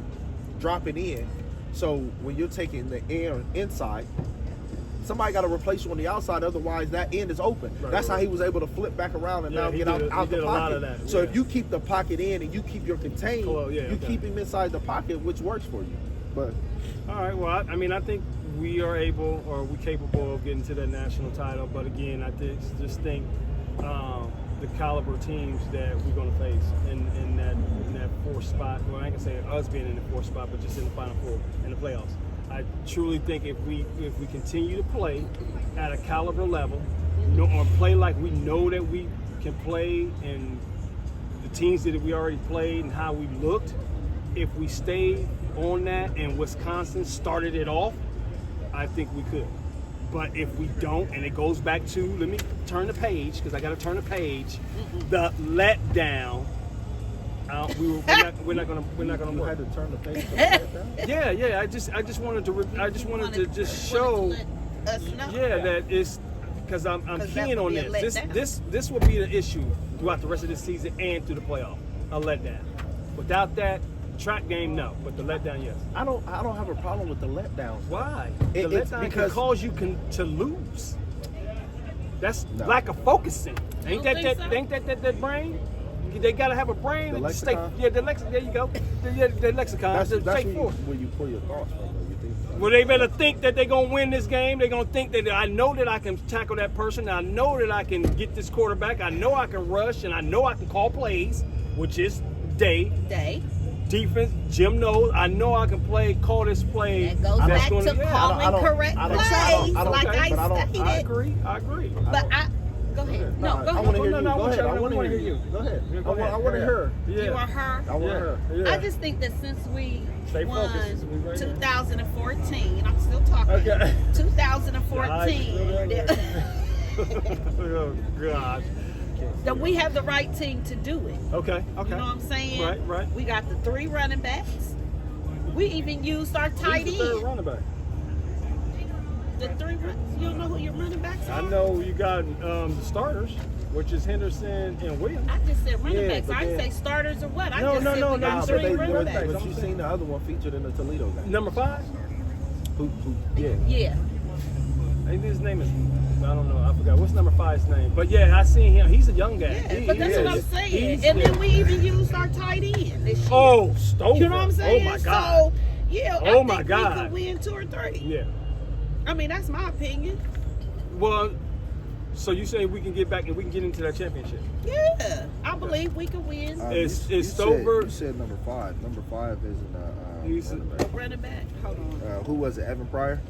dropping in, so when you're taking the air inside, somebody got to replace you on the outside. Otherwise, that end is open. That's how he was able to flip back around and now get out the pocket. A lot of that. So if you keep the pocket in and you keep your contain, you keep him inside the pocket, which works for you. But all right. Well, I think we are able, or we're capable of getting to that national title. But again, I just think the caliber teams that we're going to face in that fourth spot. Well, I ain't gonna say us being in the fourth spot, but just in the Final Four in the playoffs. I truly think if we continue to play at a caliber level, or play like we know that we can play, and the teams that we already played and how we looked, if we stay on that and Wisconsin started it off, I think we could. But if we don't, and it goes back to, let me turn the page, because I got to turn the page, the letdown. We're not gonna you had to turn the page. To let down? Yeah. I just wanted to just show. Us know. Yeah, that is because I'm keen on this. This will be the issue throughout the rest of this season and through the playoff. A letdown. Without that, track game, no. But the letdown, yes. I don't have a problem with the letdown. Why? The letdown can cause you to lose. That's lack of focusing. Ain't that brain? They gotta have a brain. The lexicon? The lexicon. There you go. The lexicon. That's straightforward. where you pull your thoughts from. You think. Well, they better think that they're gonna win this game. They're gonna think that I know that I can tackle that person. I know that I can get this quarterback. I know I can rush, and I know I can call plays, which is day. Defense, Jim knows. I know I can call this play. That goes back to calling correct plays, like I stated. I agree. But go ahead. No, go ahead. I want to hear you. Go ahead. I want to hear you. Go ahead. I want to hear her. You are her. I want her. Yeah. I just think that since we won focused. 2014, I'm still talking. Okay. 2014. Oh gosh. That we have the right team to do it. Okay. You know what I'm saying? Right. We got the 3 running backs. We even used our tight Who's the third end. running back? The 3 you don't know who your running backs are? I know you got the starters, which is Henderson and Williams. I just said running backs. but I didn't then- say starters or what. I No, just said we got 3 running backs. But you seen the other one featured in the Toledo game. Number 5? Who? Yeah. Yeah. I think his name is, I don't know, I forgot. What's number 5's name? But yeah, I seen him. He's a young guy. Yeah, but that's what I'm saying. And then we even used our tight end this year. Oh, Stover. You know what I'm saying? Oh my God. So, yeah, Oh I my think God. we could win 2 or 3. Yeah. I mean, that's my opinion. Well, so you say we can get back and we can get into that championship? Yeah, I believe we could win. Is you Stover? You said number 5. Number 5 is He's running back. Running back. Hold on. Who was it? Evan Pryor?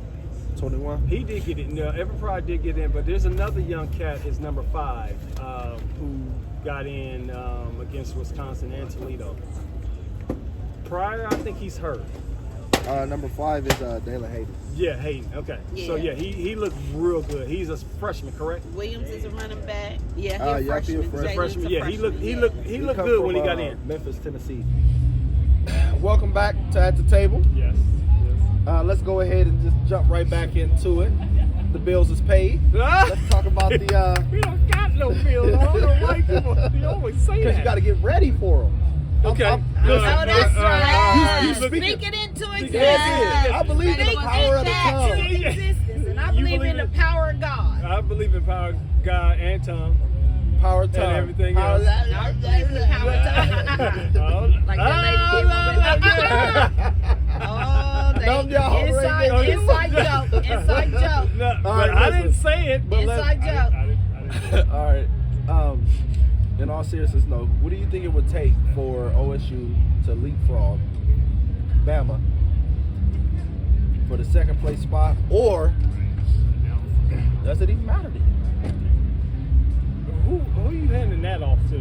21? He did get in. Evan Pryor did get in, but there's another young cat, is number 5, who got in against Wisconsin and Toledo. Pryor, I think he's hurt. Number 5 is Dayla Hayden. Yeah, Hayden. Okay. Yeah. So yeah, he looked real good. He's a freshman, correct? Williams is a running back. Yeah, he's a freshman. freshman. Freshman. Yeah, he looked Come good from, when he got in. Memphis, Tennessee. Welcome back to At the Table. Yes. Let's go ahead and just jump right back into it. The bills is paid. Let's talk about the. We don't got no bills. I don't know why people. You always say that. Because you got to get ready for them. Okay. Oh, that's right. You Speak it into existence. Yeah, I believe in the power of the tongue. To existence, and I You believe believe in the it? power of God. I believe in power, God, and tongue. Power of tongue. And everything Power else. I believe in the power of tongue. Like that lady did. Inside joke. No, All but right, I listen. didn't say it. But Inside joke. I didn't. All right. in all seriousness, no. What do you think it would take for OSU to leapfrog Bama for the second place spot, or does it even matter to you? Who are you handing that off to?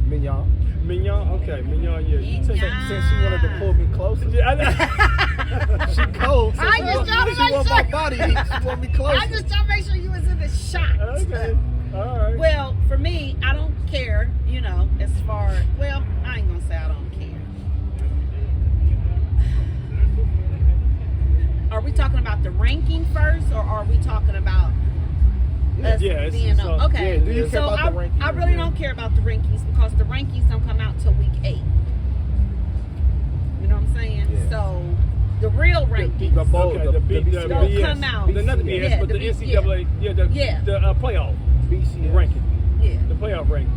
Mignon. Mignon? Okay, Mignon, yeah. You take that. Since she wanted to pull me closer. Yeah, I She cold. So I just trying to she make want sure. my body heat. She want me closer. I just trying to make sure you was in the shot. Okay, all right. Well, for me, I don't care, as far, well, I ain't gonna say I don't care. Are we talking about the ranking first, or are we talking about us Yeah, being on? Okay, yeah, do you care so about the rankings? I really don't care about the rankings because the rankings don't come out till week 8. You know what I'm saying? Yeah. So the real rankings. The bowl, Okay, the BCS. Don't come out. Not the BS, Yeah, but the the NCAA, the playoff BCS. ranking, Yeah. the playoff ranking.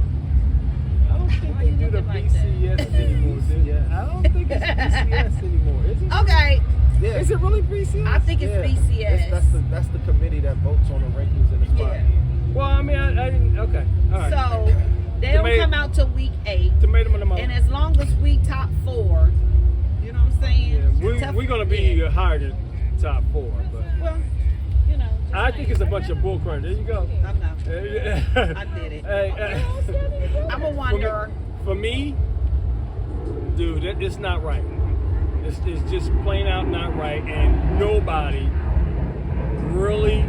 I don't think Why they you do the looking like that? BCS anymore, do you? I don't think it's BCS anymore. Is it? Okay, Yeah. Is it really BCS? I think it's BCS. That's the committee that votes on the rankings in the spot. Yeah. Well, I mean, I didn't. Okay, all right. So they don't Tomato- come out till week 8. Tomato in the mouth. And as long as we top 4, you know what I'm saying? Yeah, we're gonna be higher than top 4, but Well, just I think it's a bunch of bullcrap. There you go. I know. I did it. Hey, I'm a wanderer. For me, dude, it's not right. It's just plain out not right, and nobody really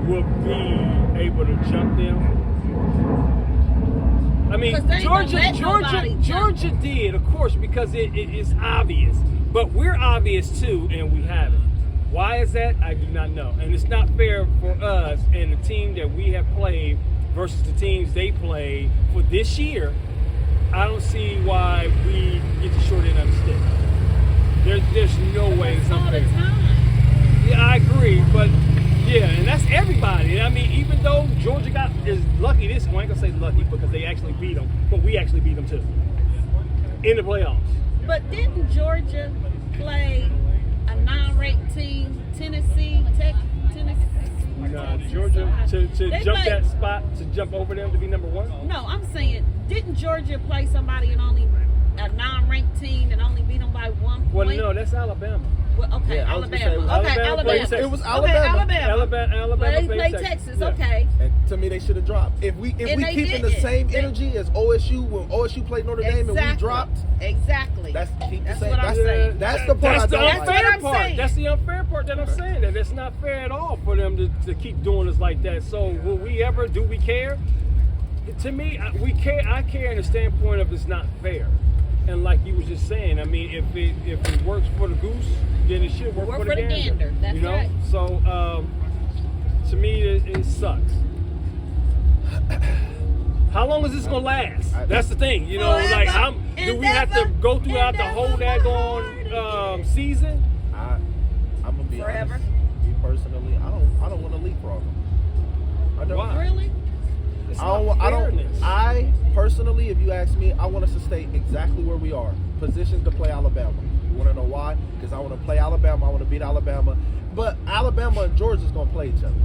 will be able to jump them. I mean, 'Cause they ain't gonna let nobody jump. Georgia did, of course, because it's obvious. But we're obvious too, and we haven't. Why is that? I do not know. And it's not fair for us and the team that we have played versus the teams they play for this year. I don't see why we get the short end of the stick. There's no way it's All the unfair. time. Yeah, I agree, but yeah, and that's everybody. I mean, even though Georgia is lucky this, well, I ain't gonna say lucky because they actually beat them, but we actually beat them too in the playoffs. But didn't Georgia play a non-ranked team, Tennessee? Georgia to They jump played- that spot, to jump over them to be number 1. No, I'm saying, didn't Georgia play somebody and only a non-ranked team and only beat them by 1 point? Well, no, that's Alabama. Well, okay, Yeah, I was gonna say, Alabama. Okay, Alabama Alabama. played Texas. It was Okay, Alabama. Alabama Well, they played played Texas. Texas. Yeah. Okay. And to me, they should have dropped. If we And they keep in the didn't. same energy as OSU when OSU played Notre Dame and we dropped, Exactly. that's keep the That's same. what I'm saying. That's the part I That's the don't like. unfair That's what I'm part. saying. That's the unfair part that I'm saying. That it's not fair at all for them to keep doing us like that. So will we ever? Do we care? To me, we care. I care in the standpoint of it's not fair. And like you was just saying, I mean, if it works for the goose, then it should work for the gander. That's you know. right. So to me, it sucks. How long is this gonna last? That's the thing. You know, Forever like do we have to go throughout the whole daggone season? I'm gonna be Forever? honest. Me personally, I don't want to leapfrog them. I don't. Why? Really? It's I don't. not I don't. fairness. I personally, if you ask me, I want us to stay exactly where we are, positioned to play Alabama. You want to know why? Because I want to play Alabama. I want to beat Alabama. But Alabama and Georgia's gonna play each other.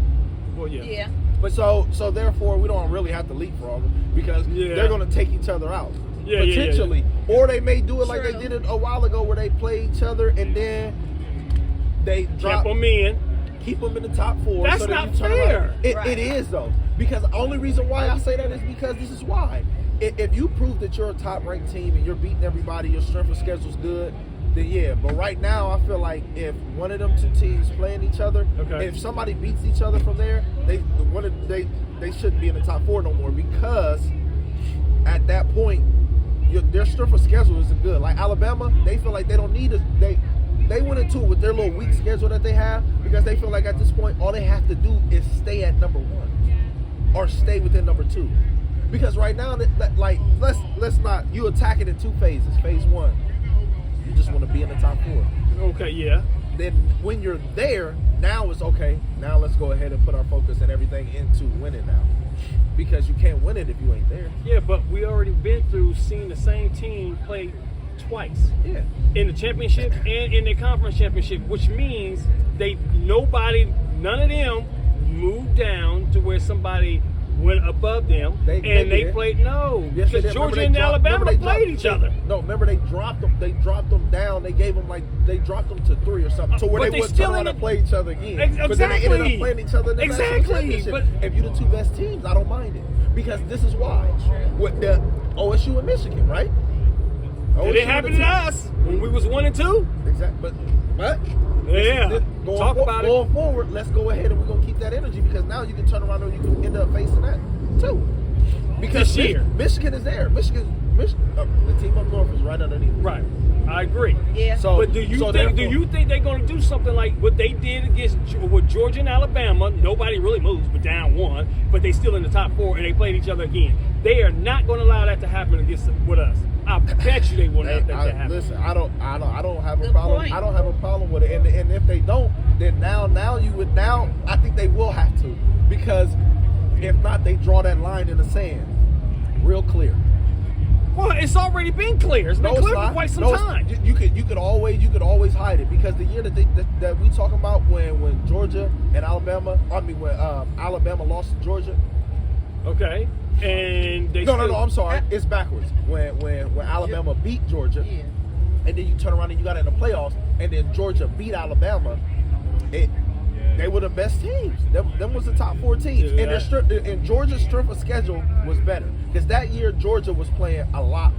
Well, yeah. Yeah. But so therefore, we don't really have to leapfrog them because they're gonna take each other out. Yeah, potentially. Or they may do it like they True. did it a while ago, where they play each other and then they drop Keep them in. keep them in the top 4. That's so that not you turn fair. around. It Right. is though, because the only reason why I say that is because this is why. If you prove that you're a top ranked team and you're beating everybody, your strength of schedule is good, then yeah. But right now, I feel like if one of them two teams playing each other, Okay. if somebody beats each other from there, they shouldn't be in the top 4 no more, because at that point, their strength of schedule isn't good. Like Alabama, they feel like they don't need they went into it with their little weak schedule that they have because they feel like at this point all they have to do is stay at number 1 or stay within number 2. Because right now, like let's not, you attack it in 2 phases. Phase 1, you just want to be in the top 4. Okay, yeah. Then when you're there, now it's okay. Now let's go ahead and put our focus and everything into winning now, because you can't win it if you ain't there. Yeah, but we already been through seeing the same team play twice. Yeah. In the championship and in the conference championship, which means none of them moved down to where somebody went above them, They did. played no. Yes, they Because did. Georgia Remember and they dropped- Alabama remember they played dropped- each other. No, remember they dropped them. They dropped them down. They gave them they dropped them to 3 or something, to where But they they wouldn't still turn around ended- and play each other again. Exactly. But then they ended up playing each other in the national Exactly, championship. but- If you're the two best teams, I don't mind it, because this is why. With the OSU and Michigan, right? It didn't happen to us when we was 1 and 2. Exactly. But Yeah. Talk about it. Going forward, let's go ahead and we're gonna keep that energy, because now you can turn around and you can end up facing that too. Because This year. Michigan is there. Michigan, the team up north is right underneath. Right. I agree. Yeah. So, But do you so think therefore- they're going to do something like what they did against with Georgia and Alabama? Nobody really moves, but down 1, but they still in the top 4, and they played each other again. They are not going to allow that to happen with us. I bet you they will not let that happen. Listen, I don't have a Good problem. point. I don't have a problem with it. And if they don't, then now I think they will have to, because if not, they draw that line in the sand, real clear. Well, it's already been clear. It's been No, clear it's for not. quite some No, it's- time. You could always hide it, because the year that we talking about when Georgia and Alabama, when Alabama lost to Georgia. Okay, and they No, still, I'm sorry. It's backwards. When Alabama beat Georgia, Yeah. and then you turn around and you got in the playoffs, and then Georgia beat Alabama, they were the best teams. Them was the top 4 teams. Yeah. And Georgia's strength of schedule was better, because that year Georgia was playing a lot.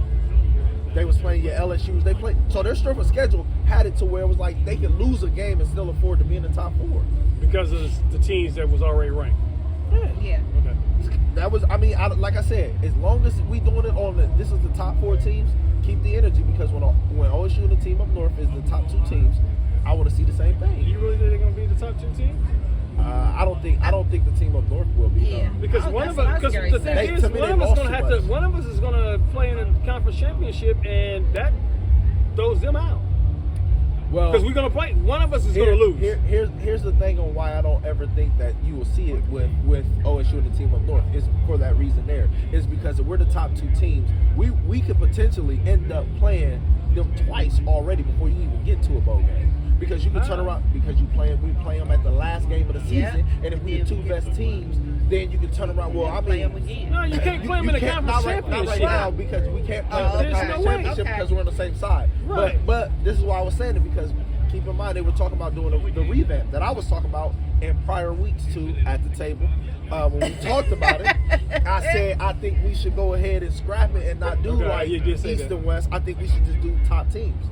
They was playing your LSU's. They played, so their strength of schedule had it to where it was like they could lose a game and still afford to be in the top 4. because of the teams that was already ranked. Yeah. Okay. That was, like I said, as long as we doing it on this is the top 4 teams, keep the energy, because when OSU and the team up north is the top 2 teams, I want to see the same thing. You really think they're going to be the top 2 teams? I don't think the team up north will be. Yeah. Because Oh, one of that's what I us, was because gonna the say. thing is, To me, one they of us lost going to too have to, much. one of us is going to play in a conference championship, and that throws them out. Well, Because we're going to play. One of us is going to lose. Here's the thing on why I don't ever think that you will see it with OSU and the team up north, is for that reason. There is because if we're the top 2 teams, we could potentially end up playing them twice already before you even get to a bowl game. Because you can turn around, because we play them at the last game of the season, and if we're the 2 best teams, then you can turn around. Well, Play them again. No, you can't play them in a conference not championship. right now, because we can't play Oh, them in okay. a There's conference no way. championship, Okay. because we're on the same side. Right. But this is why I was saying it, because keep in mind they were talking about doing the revamp that I was talking about in prior weeks too at the table. When we talked about it, I said I think we should go ahead and scrap it and not do Okay, like you did say East that. and West. I think we should just do top teams.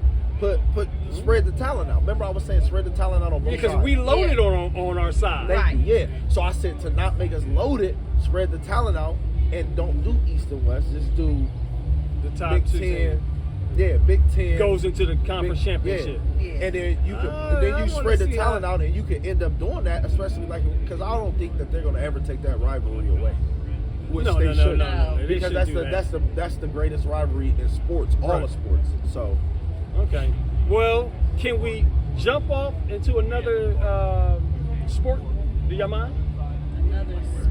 Spread the talent out. Remember I was saying spread the talent out on both Because sides. we loaded on our side. Thank you. Yeah. So I said to not make us loaded, spread the talent out, and don't do East and West. Just do The top Big 2 Ten. teams Yeah, Big Ten goes into the conference Big- championship. Yeah. And then you could, I then you wanna spread the see talent how- out, and you could end up doing that, especially because I don't think that they're going to ever take that rivalry away, which No, they no, should, no. They because shouldn't that's the greatest rivalry in sports, all Right. of sports. So Okay. Well, can we jump off into another sport? Do y'all mind?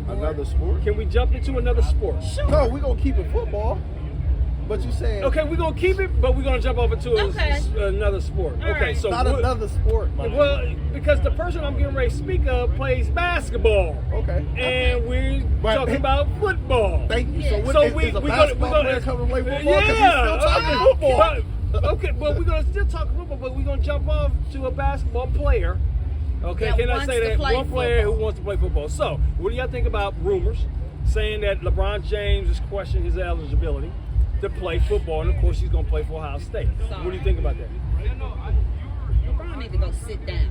another sport. Can we jump into another sport? No, we're gonna keep it football. But you saying Okay, we're gonna keep it, but we're gonna jump off into Okay. another sport. All Okay, right. so not another sport, man. well, because the person I'm getting ready to speak of plays basketball, Okay. and we're But- talking about football. Thank you. So, Yeah. what, So is a basketball player coming to play football? 'Cause we still talking football. Okay, but we're gonna still talk football, but we're gonna jump off to a basketball player. Okay, That can I wants say to that? play One player football. who wants to play football. So, what do y'all think about rumors saying that LeBron James is questioning his eligibility to play football, and of course he's gonna play for Ohio State? What do you think about that? LeBron need to go sit down.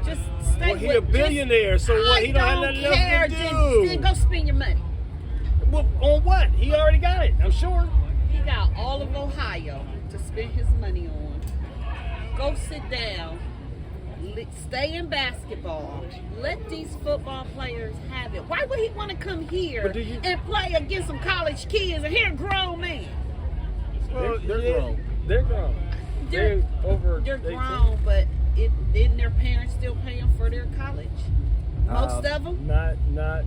Just stay Well, he with, a billionaire, so what? He don't have nothing else care. to Then do. go spend your money. Well, on what? He already got it, I'm sure. He got all of Ohio to spend his money on. Go sit down. Stay in basketball. Let these football players have it. Why would he want to come here But do you- and play against some college kids and here grown men? Well, They're yeah, grown. They're grown. They're over. They're 18. grown, but didn't their parents still pay them for their college? Most of them. Not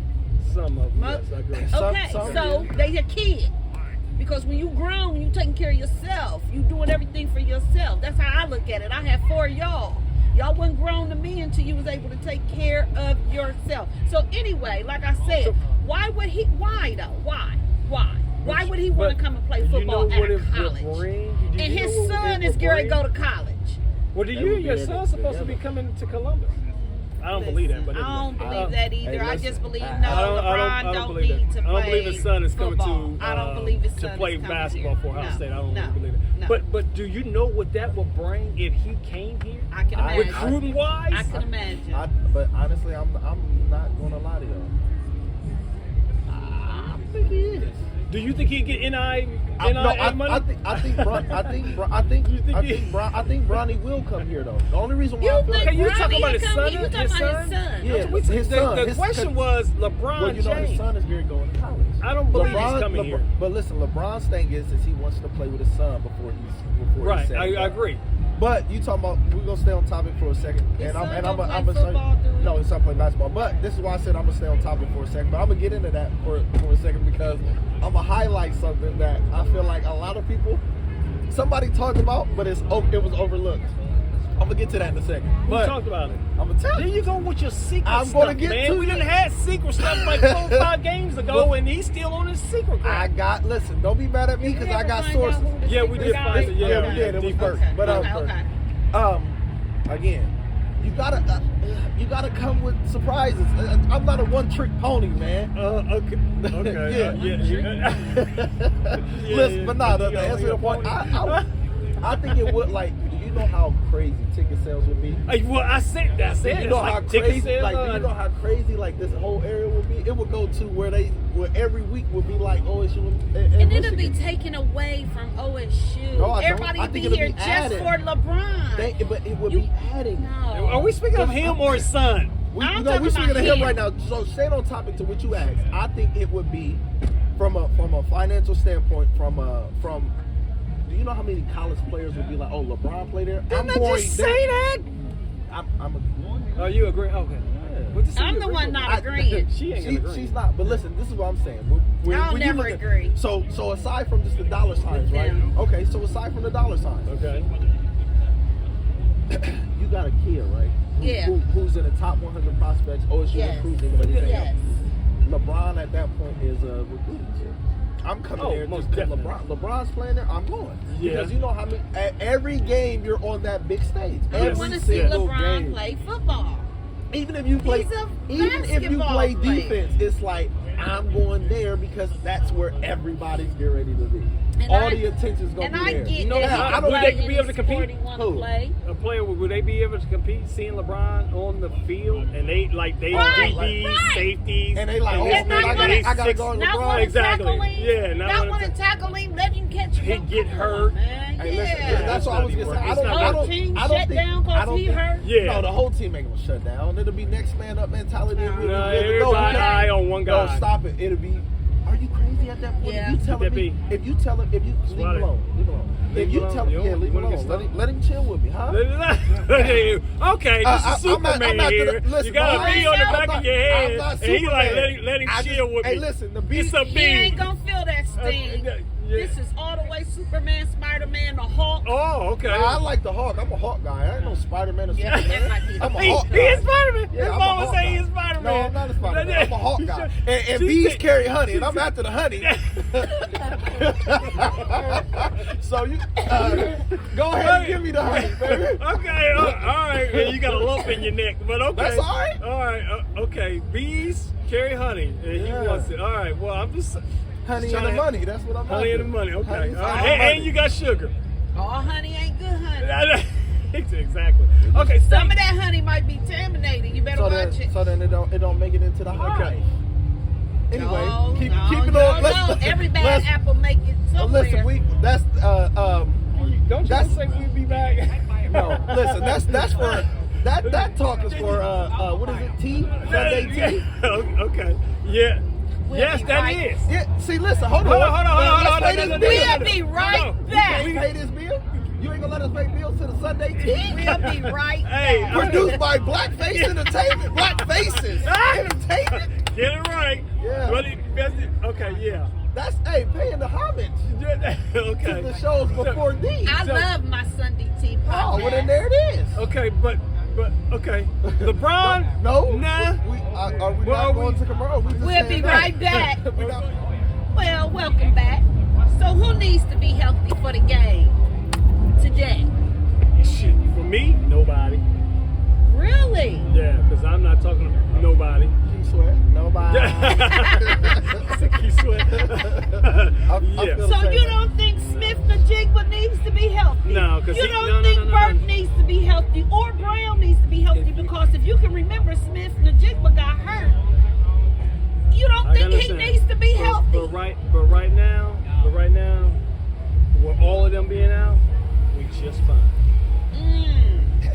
some of them. Yes, I agree. Okay, Some so they a kid. Because when you grown, you taking care of yourself. You doing everything for yourself. That's how I look at it. I have 4 of y'all. Y'all wasn't grown to me until till you was able to take care of yourself. So anyway, like I said, why would he? Why though? Why? Why would he want to come and play football at college? And his son is going to go to college. Well, do you and your son supposed to be coming to Columbus? I don't believe that. But I don't believe that either. Hey, I just believe I LeBron don't need believe to that. play. I don't believe his son is coming football. to. I don't believe his son to play is coming basketball here. for Ohio State. I don't no, believe it. No. But do you know what that would bring if he came here? I can imagine. Recruiting wise, I can imagine. But honestly, I'm not gonna lie to you. I think he is. do you think he'd get NI money? I think Bronny will come here though. The only reason why You I feel think like you Bronny talking about will his come son? here? You talking about his son? yeah, his son. The question was LeBron well, you know his James. son is here going to college. I don't believe he's coming here. But listen, LeBron's thing is he wants to play with his son before he's Right, set. I agree. But you talking about we're gonna stay on topic for a second, His and son I'm don't gonna play football, do he? no, his son play basketball. But this is why I said I'm gonna stay on topic for a second. But I'm gonna get into that for a second because I'm gonna highlight something that I feel like a lot of people, somebody talked about, but it was overlooked. I'm gonna get to that in a second. Who But talked about it? I'm gonna tell There you. you go with your secret I'm stuff, gonna get man. to We done it. had secret stuff like 4 or 5 games ago, and he's still on his secret crap. Listen, don't be mad at me because I got sources. Yeah, we did find it. Yeah, we did. It was first. But again, you gotta come with surprises. I'm not a one-trick pony, man. Okay. Listen, but nah, the answer to the point, I think it would do you know how crazy ticket sales would be? Well, I said Do you know how ticket crazy? sales. Do you know how crazy this whole area would be? It would go to where every week would be like OSU And it'll be taken away from OSU. No, I don't. Everybody I will be think it'll here be just added. for LeBron. But it would be adding. No. Are we speaking of him or his son? I'm We're talking speaking of about him him. right now. So staying on topic to what you asked, I think it would be from a financial standpoint. Do you know how many college players would be like, oh, LeBron played there? Didn't I just say that? Oh, you agree? Okay. I'm the one not agreeing. She ain't agreeing. She's not. But listen, this is what I'm saying. I'll never agree. So aside from just the dollar signs, right? them. Okay. So aside from the dollar signs, Okay. you got a kid, right? Yeah. Who's in the top 100 prospects? OSU Yes. recruiting and everything Yes. else. LeBron at that point is a recruiting chip. I'm coming there most just because definitely. LeBron's playing there. I'm going Yeah. because you know how many. At every game you're on that big stage. I Every want to see single LeBron game. play football. Even if you play, He's a even if you basketball play player. defense, it's like I'm going there because that's where everybody's getting ready to be. And All I- the attention's gonna And be I there. get You know that how- he I can don't play think he'd in be able to the sport compete. he want Who? to play. A player, would they be able to compete seeing LeBron on the field and they Right, DBs, right. safeties, And they like, oh, And man, not I wanna- gotta go on Not LeBron. want to Exactly. tackle him. Yeah, not want to tackle him. Let him catch He him. get Come hurt. on, man. Hey, Yeah. listen, that's what I was gonna say. I don't Whole team I don't shut think, down I because don't he think, hurt. Yeah. No, the whole team ain't gonna shut down. It'll be next man up mentality. No, everybody eye on one guy. No, stop it. It'll be. Are you crazy at that point? Yeah. If you tell Could that him, be? if you tell him, leave him Swat it. alone. Leave him alone. Leave If you him tell alone. him, You yeah, leave him wanna get alone. stuck? Let him chill with me, huh? Okay, this is Superman I'm not here. listen, You got a I'm bee on the not- back of your head, I'm not and he like Superman. let him I chill with me. Hey, listen, the It's beat. a He bee. ain't gonna feel that sting. Yeah. This is all the way Superman, Spider-Man, the Hulk. Oh, okay. I like the Hawk. I'm a Hawk guy. I ain't no Spider-Man or Yeah, Superman. like he's I'm a He Hawk guy. is Spider-Man. Yeah, His I'm a mama Hawk say guy. he's Spider-Man. No, I'm not a Spider-Man. I'm a Hawk guy. And She bees said- carry honey, and I'm after the honey. So you go ahead and give me the honey, baby. Okay, all right. And you got a lump in your neck, but okay. That's all right. All right, okay. Bees carry honey, and Yeah. he wants it. All right. Well, I'm just Honey trying and the to- money. That's what I'm honey after. and the money. Okay. Honey's All all right. money. And you got sugar. All honey ain't good honey. Exactly. Okay. Some of that honey might be contaminated. You better watch it. So then it don't make it into the hive. Anyway, No, keep no, it on. no. Every bad apple make it somewhere. Listen, that's Don't you That's- think we'd be back? no. Listen, that's for that talk is for what is it? Tea? Sunday tea? Okay. Yeah. We'll Yes, be that right- is. Yeah. See, listen. Hold Hold on. on, hold on, hold on, Let's hold pay on, this no, no, bill. no, We'll be Hold right on. back. We pay this bill. You ain't gonna let us pay bills to the Sunday tea? We'll be right Hey, back. Produced by Blackface Entertainment. Black Faces Entertainment. Get it right. Yeah. Okay, yeah. That's paying the homage to Okay. the shows before these. I love my Sunday tea Oh, podcast. well then there it is. Okay, but But okay, LeBron. No. Nah. Are we not going to commercial? We'll be right back. We're not- Well, welcome back. So who needs to be healthy for the game today? Shit, for me, nobody. Really? Yeah, because I'm not talking to nobody. Keith Sweat. Nobody. Keith Sweat. Yeah. So you don't think Smith Najigba needs to be healthy? No, because you don't think Burke needs to be healthy or Brown needs to be healthy because if you can remember, Smith Najigba got hurt. You don't think he needs to be healthy? But right now, with all of them being out, we just fine.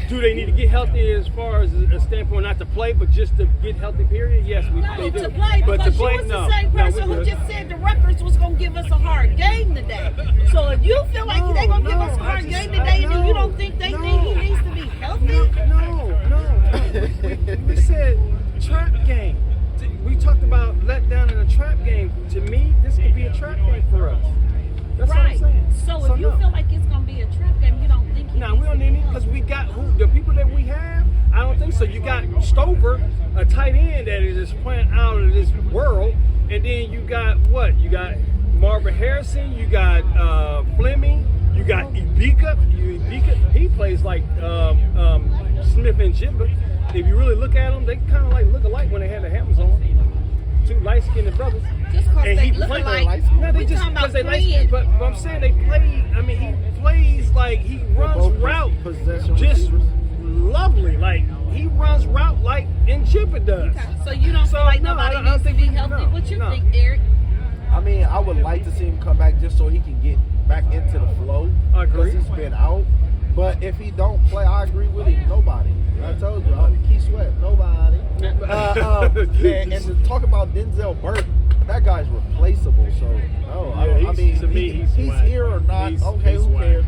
Do they need to get healthy as far as a standpoint, not to play, but just to get healthy? Period. Yes, they do. To play, but because to play, you was no. the same person who just said the Rutgers was gonna give us a hard game today. So if you feel like they're gonna give us a hard game today, and then you don't think they think he needs to be healthy? No. We said trap game. We talked about letdown in a trap game. To me, this could be a trap game for us. That's what I'm saying. So if you feel like it's gonna be a trap game, you don't think he No, we don't need it because we got the people that we have. I don't think so. You got Stover, a tight end that is just playing out of this world, and then you got what? You got Marvin Harrison. You got Fleming. You got Ibika. He plays like Smith and Jibba. If you really look at them, they kind of like look alike when they had the helmets on. Two light-skinned brothers. Just because they look alike. No, they just because they light-skinned. But I'm saying they play. I mean, he plays like he runs route just lovely. Like he runs route like Jibba does. Okay. So you don't feel like nobody needs to be healthy. What you think, Eric? I mean, I would like to see him come back just so he can get back into the flow. I agree. Because he's been out. But if he don't play, I agree with him. Nobody. I told you, Keith Sweat, nobody. And to talk about Denzel Burke, that guy's replaceable. So, I mean, to me, he's here or not. He's who cares?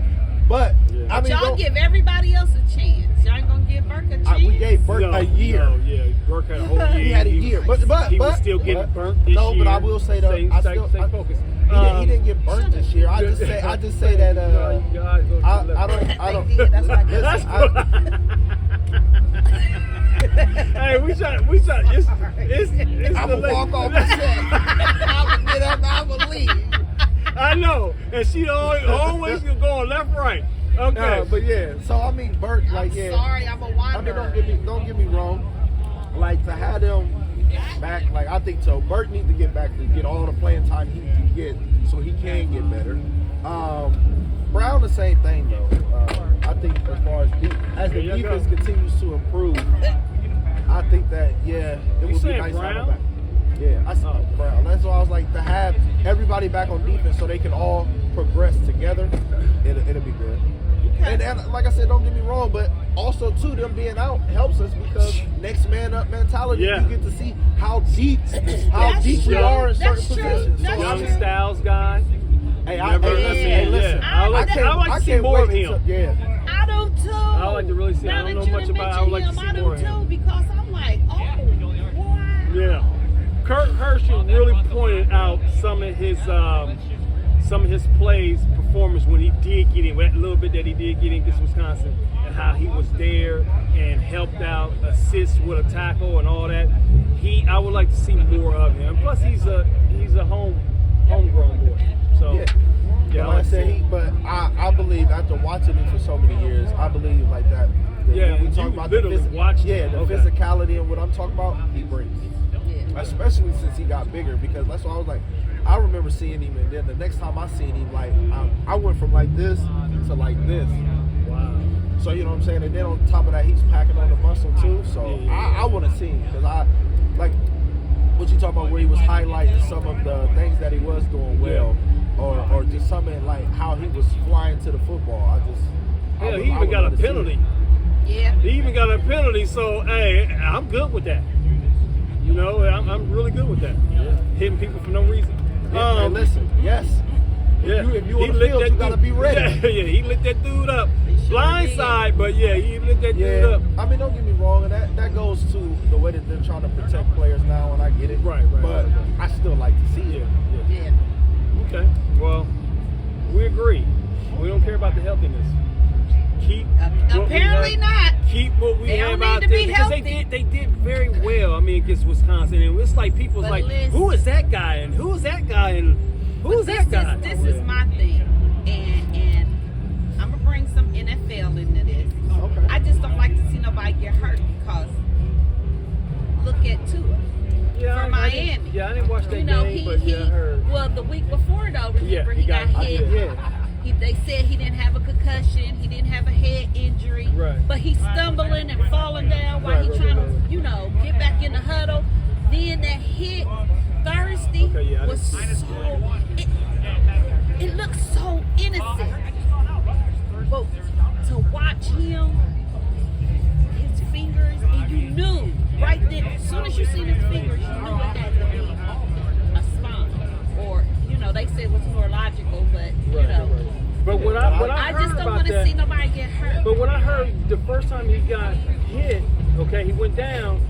But I mean, y'all give everybody else a chance. Y'all ain't gonna give Burke a chance. We gave Burke a year. No, yeah, Burke had a whole year. He had a year, but he was still getting burnt this year. No, but I will say that Stay focused. He didn't get burnt this year. I just say that. I don't. That's what I did. Hey, we shot. It's I'm gonna walk off the set. I would get up. I would leave. I know, and she always going left, right. Okay, but yeah. So I mean, Burke, like Sorry, I'm a wanderer. I mean, don't get me wrong. Like to have them back, like I think so. Burke needs to get back to get all the playing time he can get, so he can get better. Brown, the same thing though. I think as far as the defense continues to improve, I think that it would be nice to have him back. Yeah, I saw Brown. That's why I was like to have everybody back on defense so they can all progress together. It'll be good. And like I said, don't get me wrong, but also too them being out helps us because next man up mentality. You get to see how deep we are in certain positions. Young Styles guy. Listen. I like to see more of him. I do too. I like to really see. I don't know much about. I would like to see more of him because I'm like, wow. Yeah, Kurt Hershey really pointed out some of his plays performance when he did get in, that little bit that he did get in against Wisconsin, and how he was there and helped out, assist with a tackle and all that. I would like to see more of him. Plus, he's a homegrown boy. So yeah, like I said, but I believe after watching him for so many years, I believe like that. Yeah, we talk about the physicality and what I'm talking about, he brings. Yeah. Especially since he got bigger, because that's why I was like, I remember seeing him, and then the next time I seen him, like I went from like this to like this. Wow. So you know what I'm saying, and then on top of that, he's packing on the muscle too. So I want to see him because I like what you talk about where he was highlighting some of the things that he was doing well. Or just something like how he was flying to the football. He even got a penalty. Yeah. He even got a penalty, so hey, I'm good with that. You know, I'm really good with that. Yeah. Hitting people for no reason. Hey, listen, yes. If you on the field, you gotta be ready. Yeah, he lit that dude up. Blindside, but he lit that dude up. I mean, don't get me wrong, and that goes to the way that they're trying to protect players now, and I get it. Right. But I still like to see it. Okay, well, we agree. We don't care about the healthiness. keep. Apparently not. Keep what we They have don't out need to there be because healthy. they did very well. I mean, against Wisconsin, and it's like people's But like, listen. who is that guy and who's that guy and who's that guy? This is my thing, and I'm gonna bring some NFL into this. Okay. I just don't like to see nobody get hurt because look at Tua. Yeah, for Miami. I didn't watch that You know, game, but yeah, I heard. well, the week before though, remember he got hit. They said he didn't have a concussion, he didn't have a head injury, Right. but he's stumbling and falling down while he's trying to, get back in the huddle. Then that hit Thursday was so, it looks so innocent. But to watch him, his fingers, and you knew right then, as soon as you seen his fingers, you knew it had to be a spine. Or, they said it was neurological, but, But what I I heard just don't about want to that, see nobody get hurt. But what I heard the first time he got hit, he went down.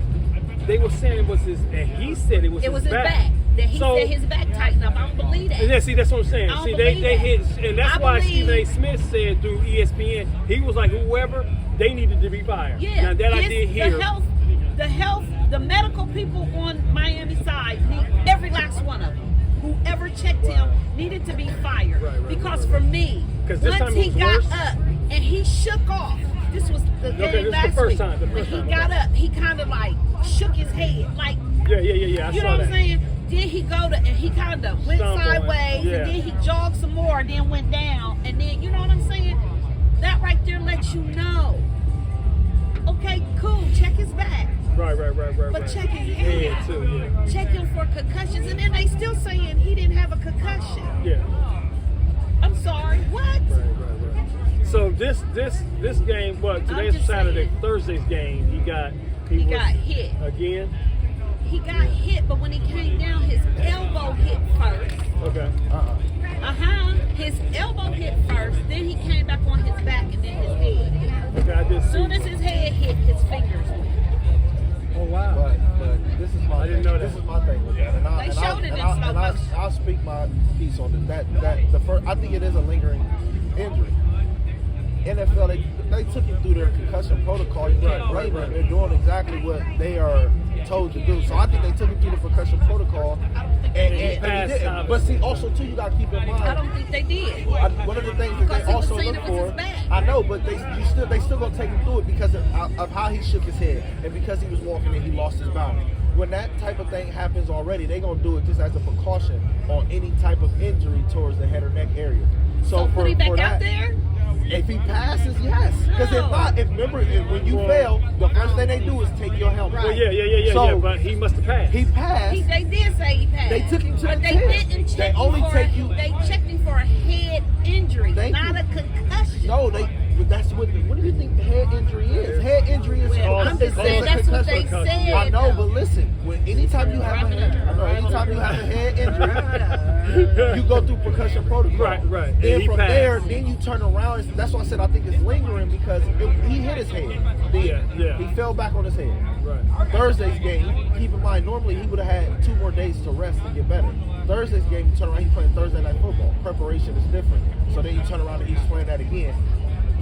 They were saying it was and he said it was It was his back. That he said his back tightened up. I don't believe that. Yeah, see, that's what I'm saying. I don't See, they believe hit, and that's why believe- Stephen A. Smith said through ESPN, he was like, whoever, they needed to be fired. Yeah. Now that I did hear. The medical people on Miami side need every last one of them. Whoever checked him needed to be fired. Because for me, 'Cause this once time he it was got worse? up and he shook off, this was the this game the last first week. time, the first When time, he got up, he kind of like shook his head, like Yeah. I you saw know what that. I'm saying? Then he and he kind of went Stomp on it. sideways, Yeah. and then he jogged some more, then went down, and then you know what I'm saying? That right there lets you know. Okay, cool. Check his back. Right. But check his head. too, yeah. Check him for concussions, and then they still saying he didn't have a concussion. Yeah. I'm sorry, what? Right. So this game, today's just Saturday, saying. Thursday's game, he got hit. again. He got hit, but when he came down, his elbow hit first. Okay. His elbow hit first, then he came back on his back, and then his head. Okay, I did As see. soon as his head hit, his fingers went. Oh wow. But this is my I didn't know that. This is my thing with that. They showed it in slow motion. I'll speak my piece on this. That the first, I think it is a lingering injury. NFL, they took him through their concussion protocol. You can't blame them. They're doing exactly what they are told to do. So I think they took him through the concussion protocol. And he didn't. But see, also too, you gotta keep in mind. I don't think they did. One of the things that Because they he was also saying look it was for, his back. I know, but they still gonna take him through it because of how he shook his head and because he was walking and he lost his balance. When that type of thing happens already, they gonna do it just as a precaution on any type of injury towards the head or neck area. So put him back out there? If he passes, yes. Because if not, remember, when you fail, the first thing they do is take your helmet. Well, yeah. So, But he must have passed. He passed. They did say he passed. They took him to but the they test. didn't check They him only for take you. They checked him for a head injury, Thank not you. a concussion. No, that's what do you think the head injury is? Head injury is Well, I'm just saying that's what they said. I know, but listen, anytime you have a head injury, you go through percussion protocol. Right. Then And he from passed. there, then you turn around. That's why I said I think it's lingering because he hit his head. Yeah. He fell back on his head. Right. Thursday's game, keep in mind, normally he would have had 2 more days to rest and get better. Thursday's game, you turn around, he's playing Thursday night football. Preparation is different. So then you turn around and he's playing that again.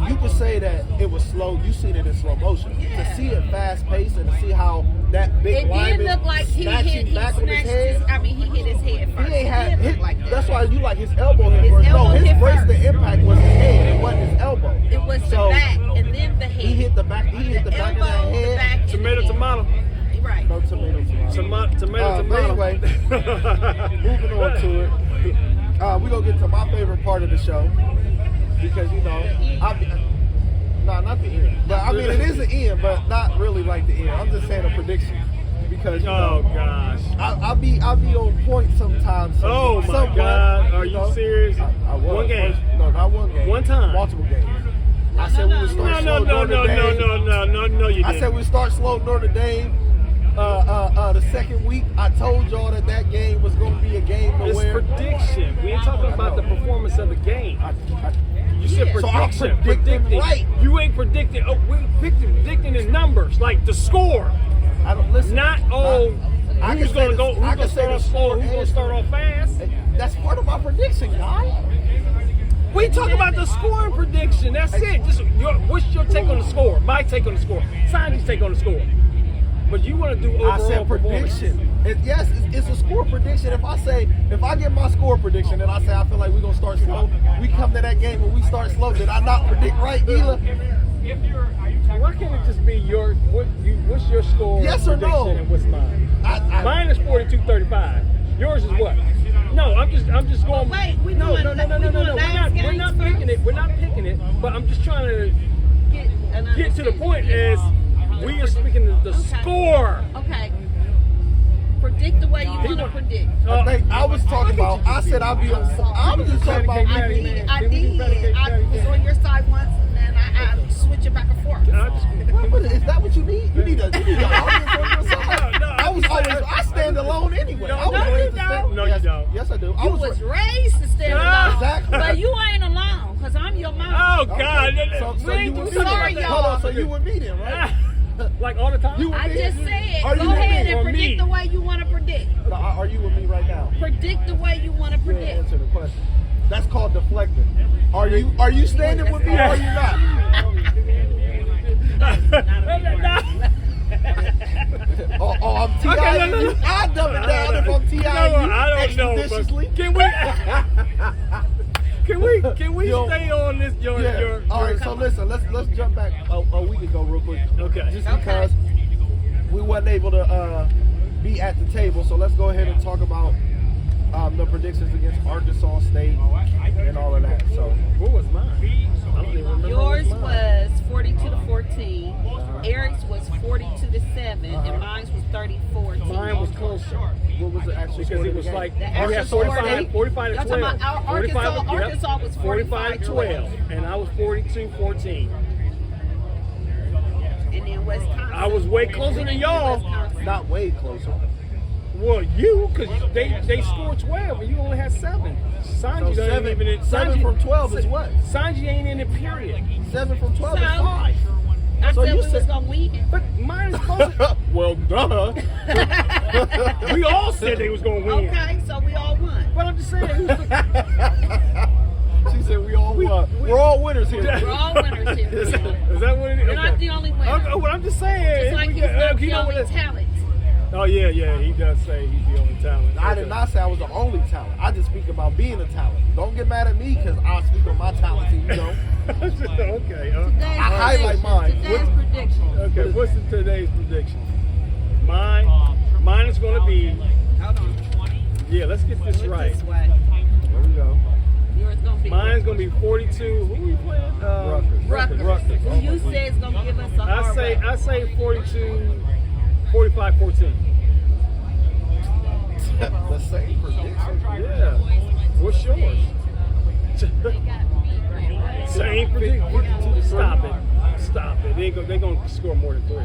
You could say that it was slow. You seen it in slow motion. Yeah. To see it fast paced and to see how that big It lineman did look like he hit his head head first. he ain't had It did his, look like that. that's why you like his elbow hit His first. No, elbow his hit brace, first. the impact was his head. It wasn't his elbow. It was the So, back and then the head. He hit the back. He hit the back of that elbow, the head. back, and Tomato, the head. tomato. Right. No tomato. Tomato. But anyway, moving on to it. We're going to get to my favorite part of the show. Because, not the end. But I mean, it is the end, but not really like the end. I'm just saying a prediction. Because, Oh gosh. I'll be on point sometimes. Oh my somewhat, God. Are you serious? I was. One game. No, not one game. One time. Multiple games. I said we would start slow Notre Dame. No, you didn't. I said we start slow Notre Dame. The second week, I told y'all that game was going to be a game to It's where. prediction. We ain't talking about the performance of the game. You said So I'm prediction. predicting right. You ain't predicting. Oh, we're predicting in numbers, like the score. I don't listen. Not who's going to go. Who's going to start off slow? Who's going to start off fast? That's part of my prediction, guy. We talk about the scoring prediction. That's it. Just what's your take on the score? My take on the score. Sanji's take on the score. But you want to do overall I said prediction. It's a score prediction. If I get my score prediction and I say I feel like we're gonna start slow, we come to that game and we start slow. Did I not predict right, Gila? Why can't it just be what's your score? Yes or prediction no? And what's mine? Mine is 42-35. Yours is what? No, I'm just going. Wait, We're not picking it. We're not picking it. But I'm just trying to get to the point as we are speaking the score. Okay. Predict the way you want to predict. I was talking about. I said I'll be on. I was just talking about. I did. I was on your side once, and then I switch it back and forth. Is that what you need? You need an audience on your side. I stand alone anyway. No, you don't. No, you don't. Yes, I do. You was raised to stand alone, Exactly. but you ain't alone, because I'm your mom. Oh God! So you would sorry, me. y'all. Hold on. So you with me then, right? Like all the time? I just said, Are go you with ahead me and or predict me? the way you want to predict. No, are you with me right now? Predict the way you want to Yeah, predict. answer the question. That's called deflecting. Are you standing with me or are you not? I'm T.I. Okay, no. I dumb it down if I'm T.I. I don't know. expeditiously. Can we stay on this? Your All right, so listen, let's jump back a week ago real quick. Okay. Just because we wasn't able to be at the table, so let's go ahead and talk about the predictions against Arkansas State and all of that. So what was mine? I don't even remember. Yours what mine. was 42-14. Eric's was 42-7, and mine was 34-10. Mine was closer. what was the actual Because score it of the was game? like The we had actual 45 score, to 12. y'all talking about Arkansas was 45 to 12, and I was 42-14. And then Wisconsin. I was way closer than y'all. Wisconsin. Not way closer. Well, you, because they scored 12 and you only had 7. Sanji So doesn't even in, seven from 12 is what? Sanji ain't in the period. 7 from 12 is So- 5. I So said you we was said- gonna win. But mine is closer. Well, duh. We all said they was gonna win. Okay, so we all won. But I'm just saying, who's the, She said we all won. We're all winners here. We're all winners here. is that what it is? You're not the only winner. Okay, well, I'm just saying. Just like we he's got- not you the know what only it- talent. Oh yeah, he does say he's the only talent. I did not say I was the only talent. I just speak about being a talent. Don't get mad at me because I speak on my talent and you don't. Okay. Today's highlight mine. Today's prediction. Okay. What's today's prediction? Mine is going to be. Yeah, let's get this right. This way. There we go. Yours gonna be Mine's going to be 42. Who are we playing? Rutgers. Rutgers. Who you say is gonna give us a hard way. I say 42, 45-14. The same prediction. Yeah. What's yours? Same prediction. Stop it. They're going to score more than 3.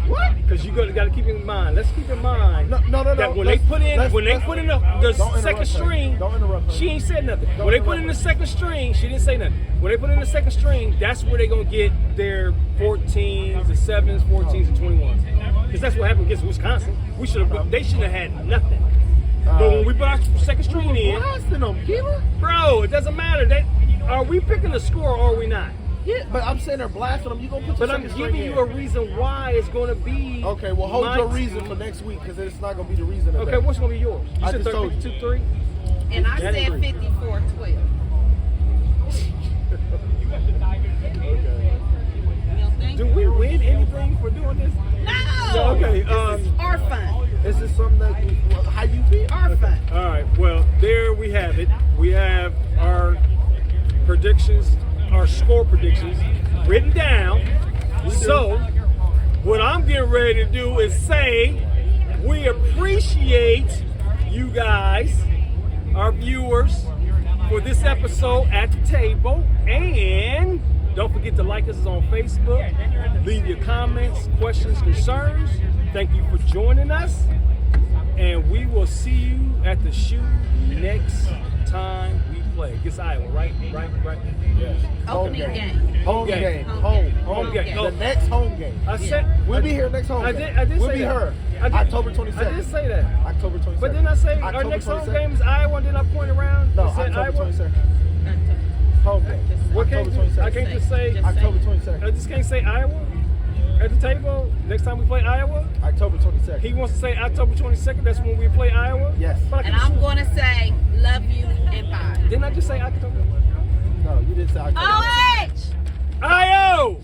What? Because you got to keep in mind. Let's keep in mind No. that when they put in the second string, Don't interrupt her. she ain't said nothing. When they put in the second string, she didn't say nothing. When they put in the second string, that's where they're gonna get their 14s, the 7s, 14s, and 21s. Because that's what happened against Wisconsin. They shouldn't have had nothing. But when we put our second string in, Blasting them, Keeler. bro, it doesn't matter. Are we picking the score or are we not? Yeah, but I'm saying they're blasting them. You gonna put your But I'm second string giving in. you a reason why it's gonna be. Okay, well hold my your reason for next week because it's not gonna be the reason. Okay, what's gonna be yours? You I said just told you. 52-3. And I That said agree. 54-12. Okay. You don't think? Do we win anything for doing this? No. Okay, This is our fun. Is this something that how you feel? Our fun. All right. Well, there we have it. We have our predictions, our score predictions written down. So, what I'm getting ready to do is say we appreciate you guys, our viewers, for this episode at the table. And don't forget to like us on Facebook. Leave your comments, questions, concerns. Thank you for joining us. And we will see you at the shoe next time we play. Against Iowa, right? Yes. Opening game. Home game. game. Home Home game. game. No. The next home game. I said We'll be here next home I game. did We'll say be that. here. I did- October 22nd. I did say that. October 22nd. But then I say our October next home 22nd. game is Iowa, and then I point around No, and said October Iowa. 22nd. Home game. What can't October 22nd. I can't just say October 22nd. I just can't say Iowa at the table next time we play Iowa. October 22nd. He wants to say October 22nd. That's when we play Iowa. Yes. But And I'm going to say, love you and bye. Didn't I just say October? No, you didn't say October. OH! IO!